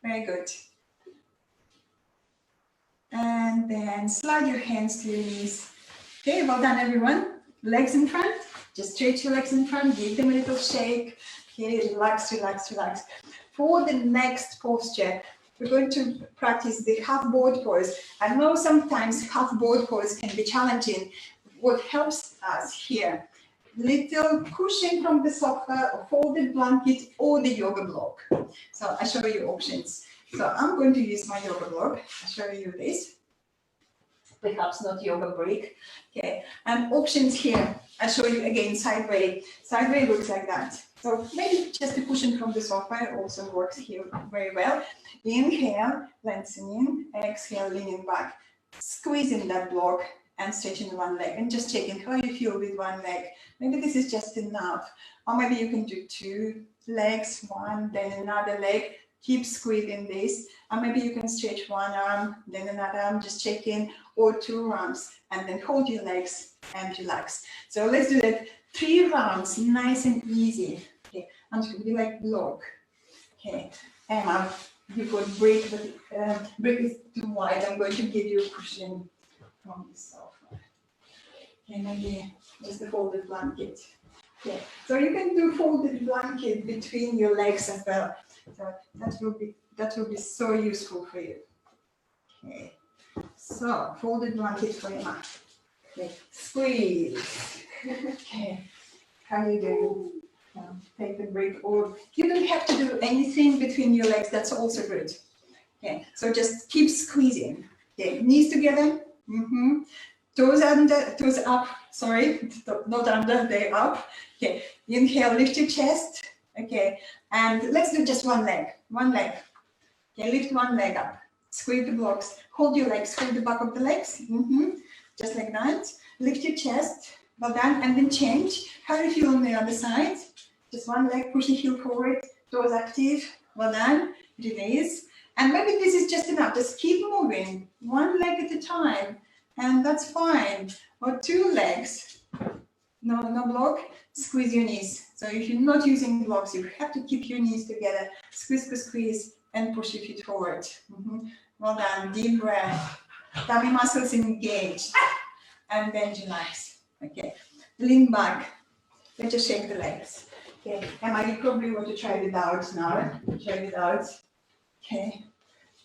Very good. And then slide your hands to your knees. Okay, well done, everyone. Legs in front. Just stretch your legs in front, give them a little shake. Okay, relax, relax, relax. For the next posture, we're going to practice the half board pose. I know sometimes half board pose can be challenging. What helps us here, little cushion from the sofa, or folded blanket, or the yoga block. So I show you options. So I'm going to use my yoga block. I'll show you this. Perhaps not yoga brick. Okay, and options here. I show you again sideways. Sideways looks like that. So maybe just a cushion from the sofa also works here very well. Inhale, lengthening. Exhale, leaning back. Squeezing that block and stretching one leg and just checking how you feel with one leg. Maybe this is just enough. Or maybe you can do two legs, one, then another leg. Keep squeezing this. Or maybe you can stretch one arm, then another arm, just check in, or two arms, and then hold your legs and relax. So let's do that 3 rounds, nice and easy. Okay, I'm just going to do like block. Okay, Emma, you could break, but break is too wide. I'm going to give you a cushion from the sofa. Okay, maybe just a folded blanket. Okay, so you can do folded blanket between your legs as well. So that will be so useful for you. Okay, so folded blanket for your mat. Okay, squeeze. Okay, how are you doing? Take a break, or you don't have to do anything between your legs. That's also good. Okay, so just keep squeezing. Okay, knees together. Toes under, toes up. Sorry, not under, they're up. Okay, inhale, lift your chest. Okay, and let's do just one leg. One leg. Okay, lift one leg up. Squeeze the blocks. Hold your legs. Hold the back of the legs. Just like that. Lift your chest. Well done. And then change. How do you feel on the other side? Just one leg, push the heel forward, toes active, well done, release. And maybe this is just enough, just keep moving, one leg at a time, and that's fine. Or two legs, no block, squeeze your knees. So if you're not using blocks, you have to keep your knees together, squeeze, squeeze, squeeze, and push your feet forward. Well done, deep breath, tummy muscles engaged, and then relax. Okay, lean back, let's just shake the legs. Okay, Emma, you probably want to try it out now. Try it out. Okay,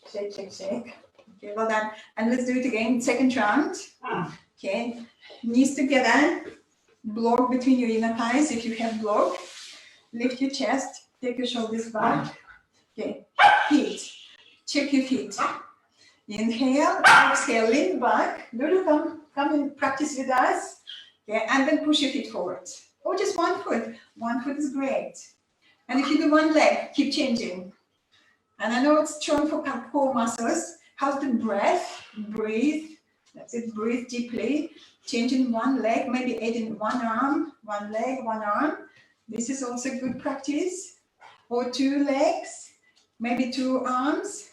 shake, shake, shake. Okay, well done. And let's do it again, second round. Okay, knees together, block between your inner thighs if you have block. Lift your chest, take your shoulders back. Okay, feet, check your feet. Inhale, exhale, lean back. Lulu, come and practice with us. Okay, and then push your feet forward. Or just one foot. One foot is great. And if you do one leg, keep changing. And I know it's strong for core muscles. How's the breath? Breathe. That's it. Breathe deeply. Changing one leg, maybe adding one arm, one leg, one arm. This is also good practice. Or two legs, maybe two arms.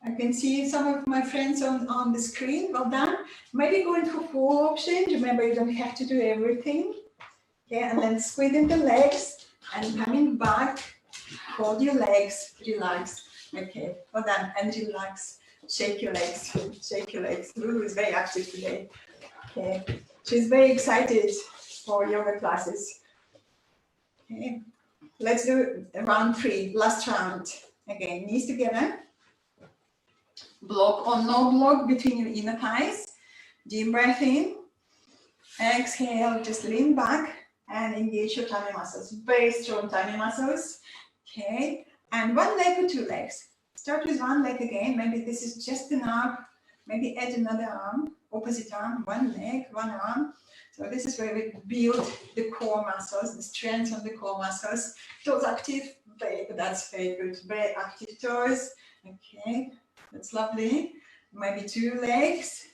I can see some of my friends on the screen. Well done. Maybe going for full options. Remember, you don't have to do everything. Okay, and then squeezing the legs and coming back. Hold your legs, relax. Okay, well done, and relax. Shake your legs, shake your legs. Lulu is very active today. Okay, she's very excited for yoga classes. Okay, let's do round 3, last round. Again, knees together. Block or no block between your inner thighs. Deep breath in. Exhale, just lean back. And engage your tummy muscles, very strong tummy muscles. Okay, and one leg or two legs. Start with one leg again. Maybe this is just enough. Maybe add another arm, opposite arm, one leg, one arm. So this is where we build the core muscles, the strength of the core muscles. Toes active, that's very good. Very active toes. Okay, that's lovely. Maybe two legs,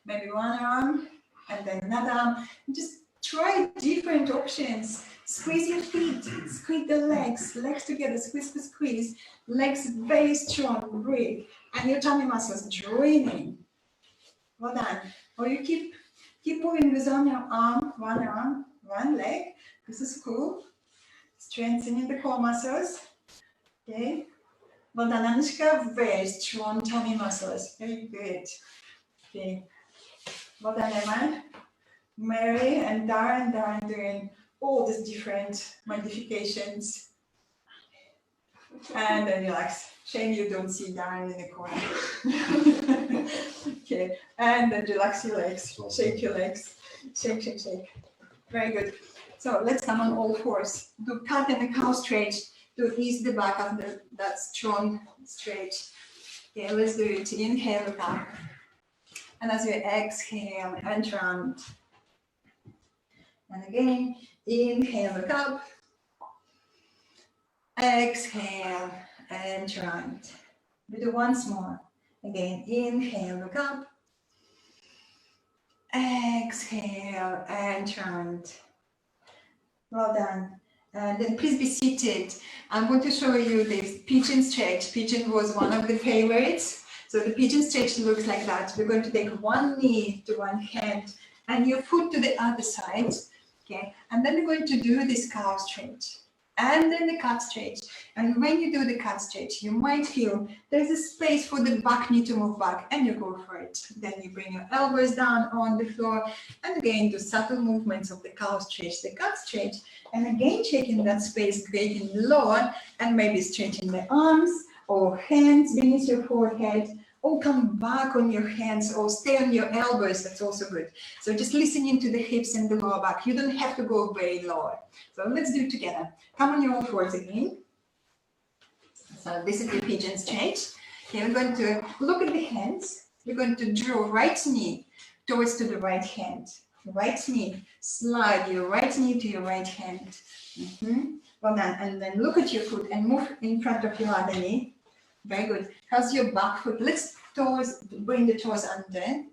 maybe one arm, and then another arm. Just try different options. Squeeze your feet, squeeze the legs together, squeeze, squeeze, squeeze. Legs very strong, breathe. And your tummy muscles joining. Well done. Or you keep moving with on your arm, one leg. This is cool. Strengthening the core muscles. Okay. Well done, Anushka. Very strong tummy muscles. Very good. Okay. Well done, Emma. Mary and Darren doing all these different modifications. And then relax. Shame you don't see Darren in the corner. Okay, and then relax your legs. Shake your legs. Shake, shake, shake. Very good. So let's come on all fours. Do cat and the cow stretch to ease the back of that strong stretch. Okay, let's do it. Inhale, look up. And as you exhale, and round. And again, inhale, look up. Exhale, and round. We do once more. Again, inhale, look up. Exhale, and round. Well done. And then please be seated. I'm going to show you this pigeon stretch. Pigeon was one of the favorites. So the pigeon stretch looks like that. We're going to take one knee to one hand and your foot to the other side. Okay, and then we're going to do this calf stretch and then the calf stretch. And when you do the calf stretch, you might feel there's a space for the back knee to move back, and you go for it. Then you bring your elbows down on the floor, and again do subtle movements of the calf stretch, and again checking that space, getting lower, and maybe stretching the arms or hands beneath your forehead, or come back on your hands, or stay on your elbows. That's also good. So just listening to the hips and the lower back. You don't have to go very low. So let's do it together. Come on your all fours again. So this is the pigeon stretch. Okay, we're going to look at the hands. We're going to draw right knee towards to the right hand. Right knee, slide your right knee to your right hand. Well done. And then look at your foot and move in front of your other knee. Very good. How's your back foot? Let's bring the toes under.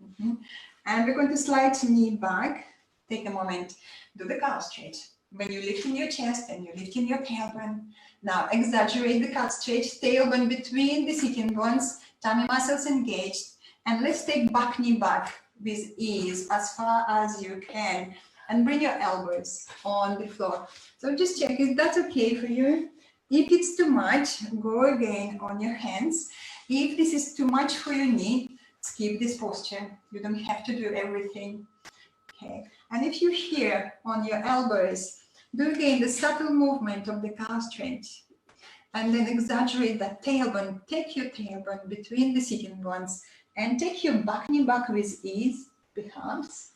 And we're going to slide knee back. Take a moment. Do the calf stretch. When you lift in your chest and you lift in your tailbone. Now exaggerate the calf stretch. Tailbone between the sitting bones. Tummy muscles engaged. And let's take back knee back with ease as far as you can. And bring your elbows on the floor. So just check, is that okay for you? If it's too much, go again on your hands. If this is too much for your knee, skip this posture. You don't have to do everything. Okay. And if you're here on your elbows, do again the subtle movement of the calf stretch. And then exaggerate that tailbone. Take your tailbone between the sitting bones and take your back knee back with ease, perhaps.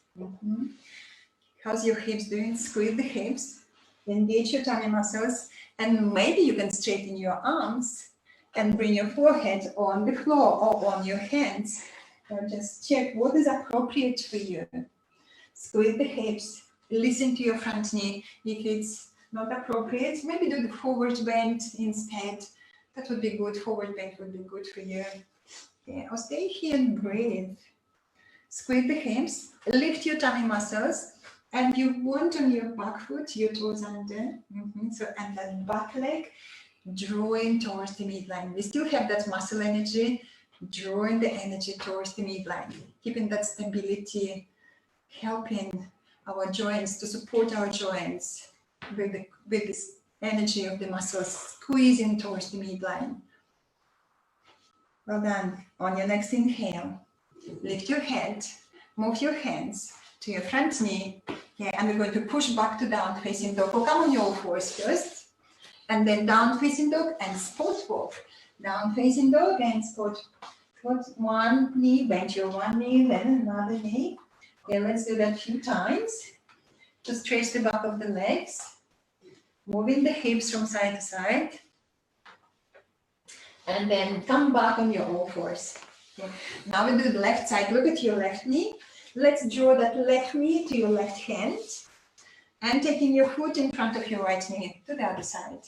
How's your hips doing? Squeeze the hips. Engage your tummy muscles. And maybe you can straighten your arms and bring your forehead on the floor or on your hands. Or just check what is appropriate for you. Squeeze the hips. Listen to your front knee. If it's not appropriate, maybe do the forward bend instead. That would be good. Forward bend would be good for you. Okay, or stay here and breathe. Squeeze the hips. Lift your tummy muscles. And you want on your back foot, your toes under. So, and then back leg, drawing towards the midline. We still have that muscle energy, drawing the energy towards the midline, keeping that stability, helping our joints to support our joints with this energy of the muscles, squeezing towards the midline. Well done. On your next inhale, lift your head, move your hands to your front knee. Okay, and we're going to push back to down facing dog. Or come on your all fours first, and then down facing dog and spot walk. Down facing dog and spot. One knee, bend your one knee, then another knee. Okay, let's do that a few times. Just stretch the back of the legs, moving the hips from side to side, and then come back on your all fours. Okay. Now we do the left side. Look at your left knee. Let's draw that left knee to your left hand and taking your foot in front of your right knee to the other side.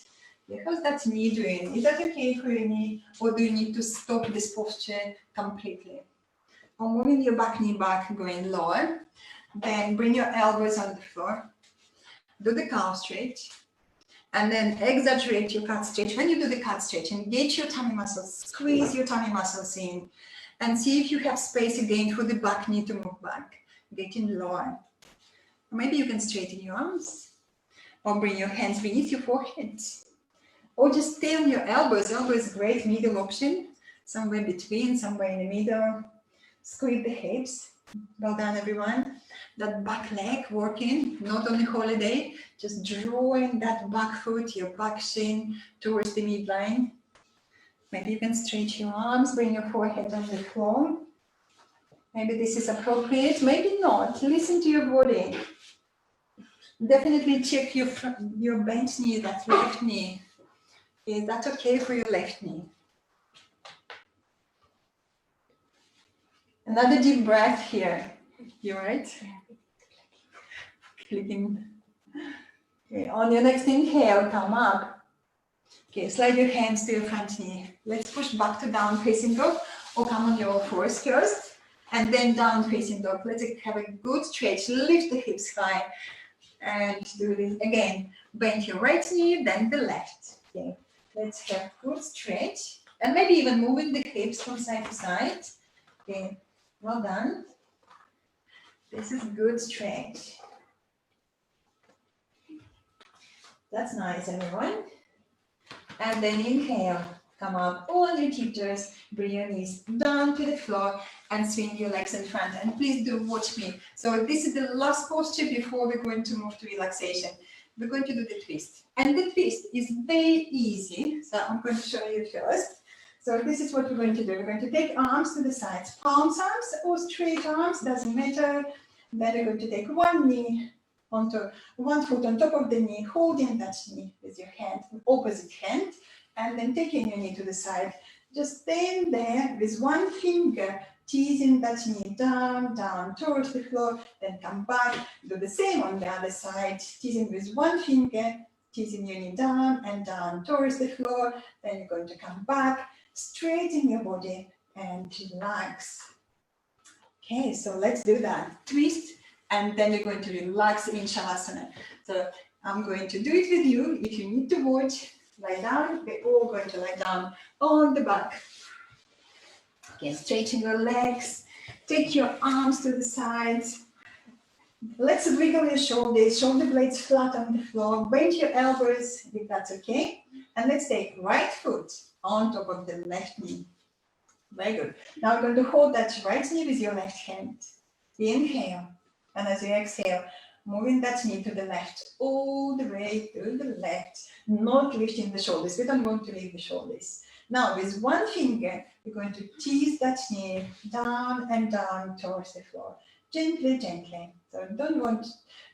Yeah, how's that knee doing? Is that okay for your knee, or do you need to stop this posture completely? Or moving your back knee back, going lower. Then bring your elbows on the floor. Do the calf stretch. And then exaggerate your calf stretch. When you do the calf stretch, engage your tummy muscles, squeeze your tummy muscles in. And see if you have space again for the back knee to move back, getting lower. Or maybe you can straighten your arms, or bring your hands beneath your forehead. Or just stay on your elbows. Elbow is a great middle option, somewhere between, somewhere in the middle. Squeeze the hips. Well done, everyone. That back leg working, not on the holiday, just drawing that back foot, your back shin towards the midline. Maybe you can stretch your arms, bring your forehead on the floor. Maybe this is appropriate, maybe not. Listen to your body. Definitely check your bent knee, that left knee. Is that okay for your left knee? Another deep breath here. You all right? Clicking. Okay, on your next inhale, come up. Okay, slide your hands to your front knee. Let's push back to down facing dog, or come on your all fours first, and then down facing dog. Let's have a good stretch. Lift the hips high, and do this again. Bend your right knee, then the left. Okay, let's have good stretch, and maybe even moving the hips from side to side. Okay, well done. This is good stretch. That's nice, everyone. And then inhale, come up on your tiptoes, bring your knees down to the floor and swing your legs in front. And please do watch me. So this is the last posture before we're going to move to relaxation. We're going to do the twist. And the twist is very easy. So I'm going to show you first. So this is what we're going to do. We're going to take arms to the sides, palms arms or straight arms, doesn't matter. Then we're going to take one knee onto one foot on top of the knee, holding that knee with your hand, opposite hand, and then taking your knee to the side. Just staying there with one finger, teasing that knee down, down towards the floor, then come back, do the same on the other side, teasing with one finger, teasing your knee down and down towards the floor, then you're going to come back, straighten your body and relax. Okay, so let's do that. Twist, and then you're going to relax in Savasana. So I'm going to do it with you. If you need to watch, lie down. We're all going to lie down on the back. Okay, straighten your legs. Take your arms to the sides. Let's wiggle your shoulders, shoulder blades flat on the floor. Bend your elbows, if that's okay. And let's take right foot on top of the left knee. Very good. Now we're going to hold that right knee with your left hand. Inhale. And as you exhale, moving that knee to the left, all the way to the left, not lifting the shoulders. We don't want to lift the shoulders. Now with one finger, we're going to tease that knee down and down towards the floor. Gently, gently. So don't want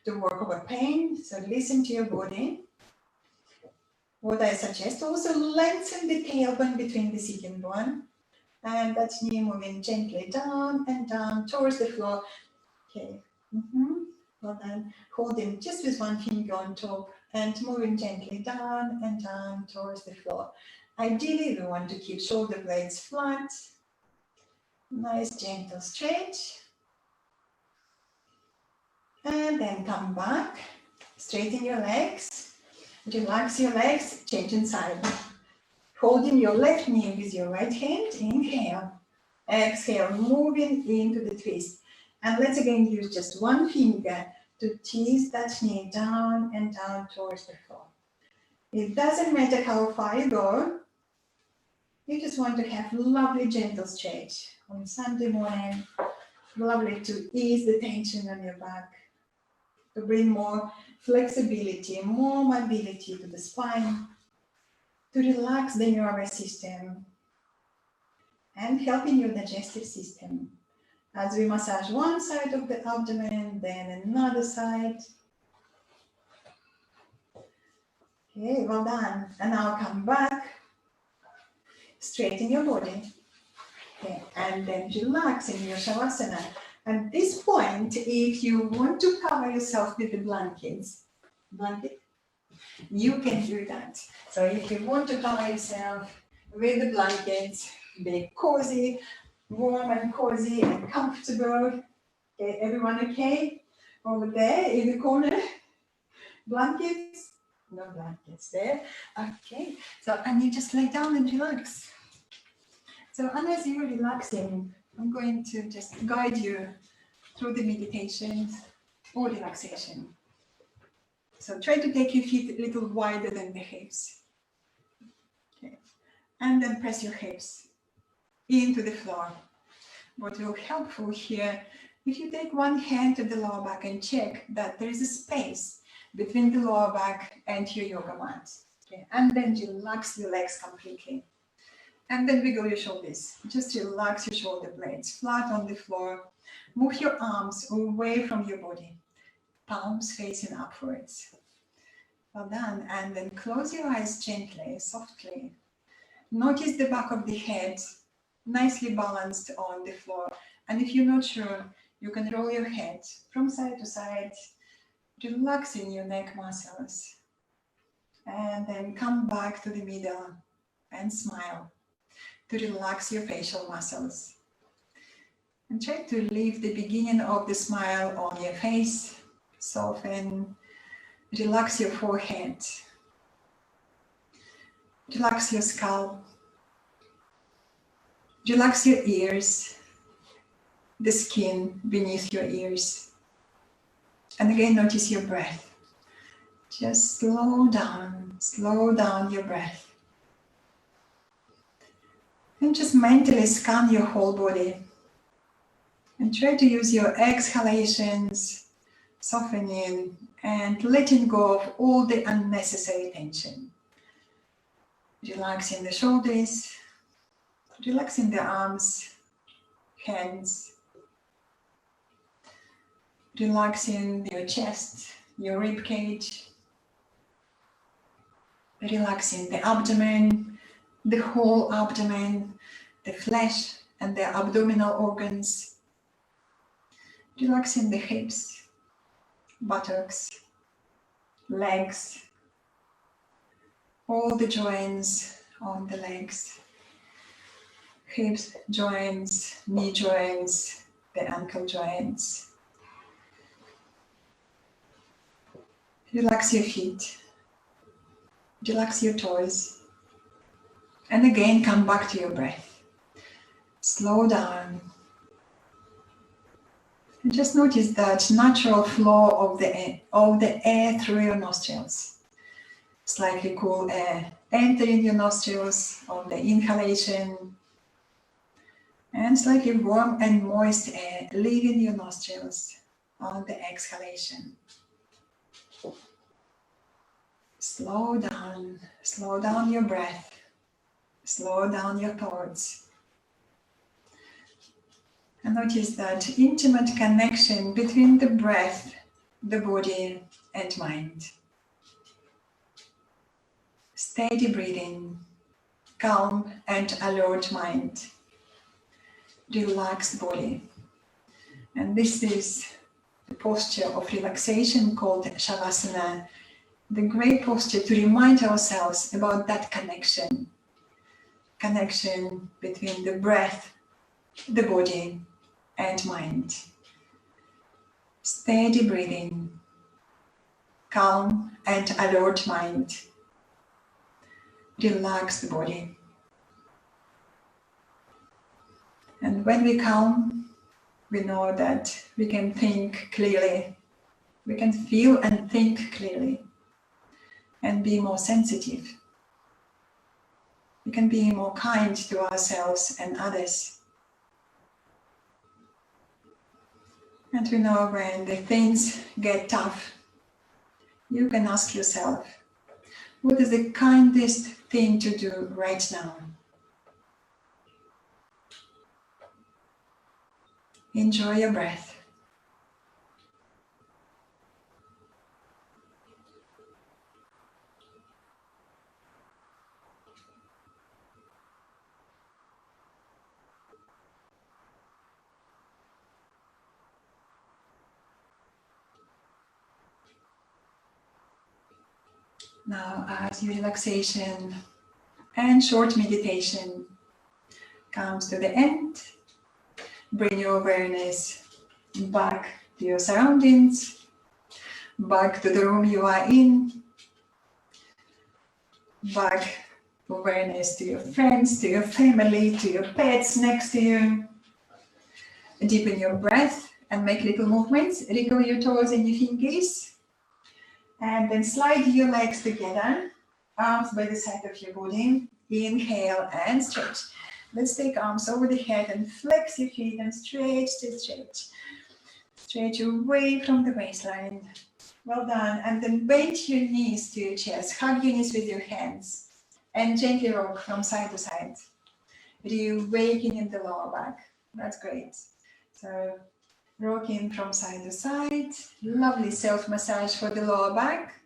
to work over pain, so listen to your body. What I suggest, also lengthen the tailbone between the sitting bone. And that knee moving gently down and down towards the floor. Okay. Well then, holding just with one finger on top and moving gently down and down towards the floor. Ideally, we want to keep shoulder blades flat. Nice gentle stretch. And then come back, straighten your legs, relax your legs, changing side. Holding your left knee with your right hand, inhale, exhale, moving into the twist. And let's again use just one finger to tease that knee down and down towards the floor. It doesn't matter how far you go, you just want to have lovely gentle stretch. On Sunday morning, lovely to ease the tension on your back, to bring more flexibility, more mobility to the spine, to relax the nervous system and helping your digestive system. As we massage one side of the abdomen, then another side. Okay, well done. And now come back, straighten your body. Okay, and then relax in your Savasana. At this point, if you want to cover yourself with the blanket, you can do that. So if you want to cover yourself with the blankets, be cozy, warm and cozy and comfortable. Okay, everyone okay? Over there in the corner? Blankets? No blankets there. Okay, so and you just lay down and relax. So and as you're relaxing, I'm going to just guide you through the meditations or relaxation. So try to take your feet a little wider than the hips. Okay. And then press your hips into the floor. What will be helpful here, if you take one hand to the lower back and check that there is a space between the lower back and your yoga mat. Okay. And then relax your legs completely. And then wiggle your shoulders. Just relax your shoulder blades flat on the floor. Move your arms away from your body. Palms facing upwards. Well done. And then close your eyes gently, softly. Notice the back of the head nicely balanced on the floor. And if you're not sure, you can roll your head from side to side, relaxing your neck muscles. And then come back to the middle and smile to relax your facial muscles. And try to leave the beginning of the smile on your face. Soften, relax your forehead. Relax your scalp. Relax your ears, the skin beneath your ears. And again, notice your breath. Just slow down your breath. And just mentally scan your whole body. And try to use your exhalations, softening and letting go of all the unnecessary tension. Relaxing the shoulders, Relaxing the arms, hands. Relaxing your chest, your rib cage. Relaxing the abdomen, the whole abdomen, the flesh and the abdominal organs. Relaxing the hips, buttocks, legs, all the joints on the legs, hips joints, knee joints, the ankle joints. Relax your feet, relax your toes, and again come back to your breath. Slow down. And just notice that natural flow of the air through your nostrils. Slightly cool air entering your nostrils on the inhalation, and slightly warm and moist air leaving your nostrils on the exhalation. Slow down your breath, slow down your thoughts. And notice that intimate connection between the breath, the body, and mind. Steady breathing, calm and alert mind, relaxed body. And this is the posture of relaxation called Savasana, the great posture to remind ourselves about that connection between the breath, the body, and mind. Steady breathing, calm and alert mind, relaxed body. And when we calm, we know that we can think clearly, we can feel and think clearly, and be more sensitive. We can be more kind to ourselves and others. And we know when the things get tough, you can ask yourself, what is the kindest thing to do right now? Enjoy your breath. Now, as your relaxation and short meditation comes to the end, bring your awareness back to your surroundings, back to the room you are in, back awareness to your friends, to your family, to your pets next to you. Deepen your breath and make little movements. Wriggle your toes and your fingers. And then slide your legs together, arms by the side of your body. Inhale and stretch. Let's take arms over the head and flex your feet and stretch. Stretch away from the waistline. Well done. And then bend your knees to your chest. Hug your knees with your hands. And gently rock from side to side. Reawakening the lower back. That's great. So rocking from side to side, lovely self-massage for the lower back.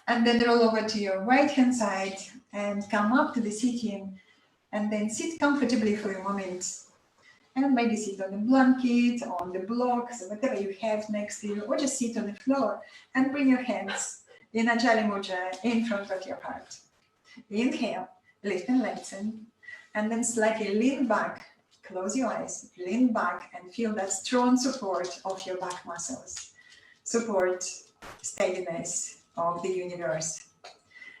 And then roll over to your right hand side and come up to the sitting. And then sit comfortably for a moment. And maybe sit on the blanket, on the block, so whatever you have next to you, or just sit on the floor and bring your hands in a Jali Mudra in front of your heart. Inhale, lift and lengthen, and then slightly lean back. Close your eyes, lean back and feel that strong support of your back muscles. Support, steadiness of the universe.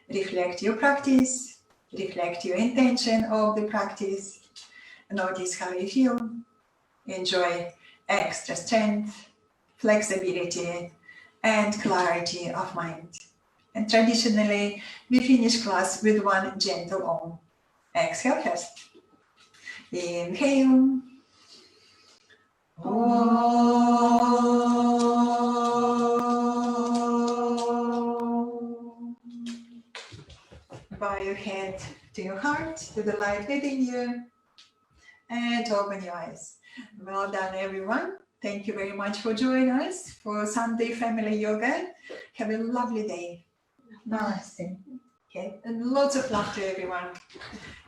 Reflect your practice, reflect your intention of the practice. Notice how you feel. Enjoy extra strength, flexibility, and clarity of mind. And traditionally, we finish class with one gentle Om. Exhale first. Inhale. Om. Bow your head to your heart, to the light within you. and open your eyes. Well done, everyone. Thank you very much for joining us for Sunday Family Yoga. Have a lovely day. Namaste. Okay, and lots of love to everyone.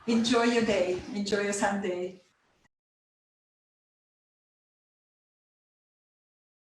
Enjoy your day. Enjoy your Sunday.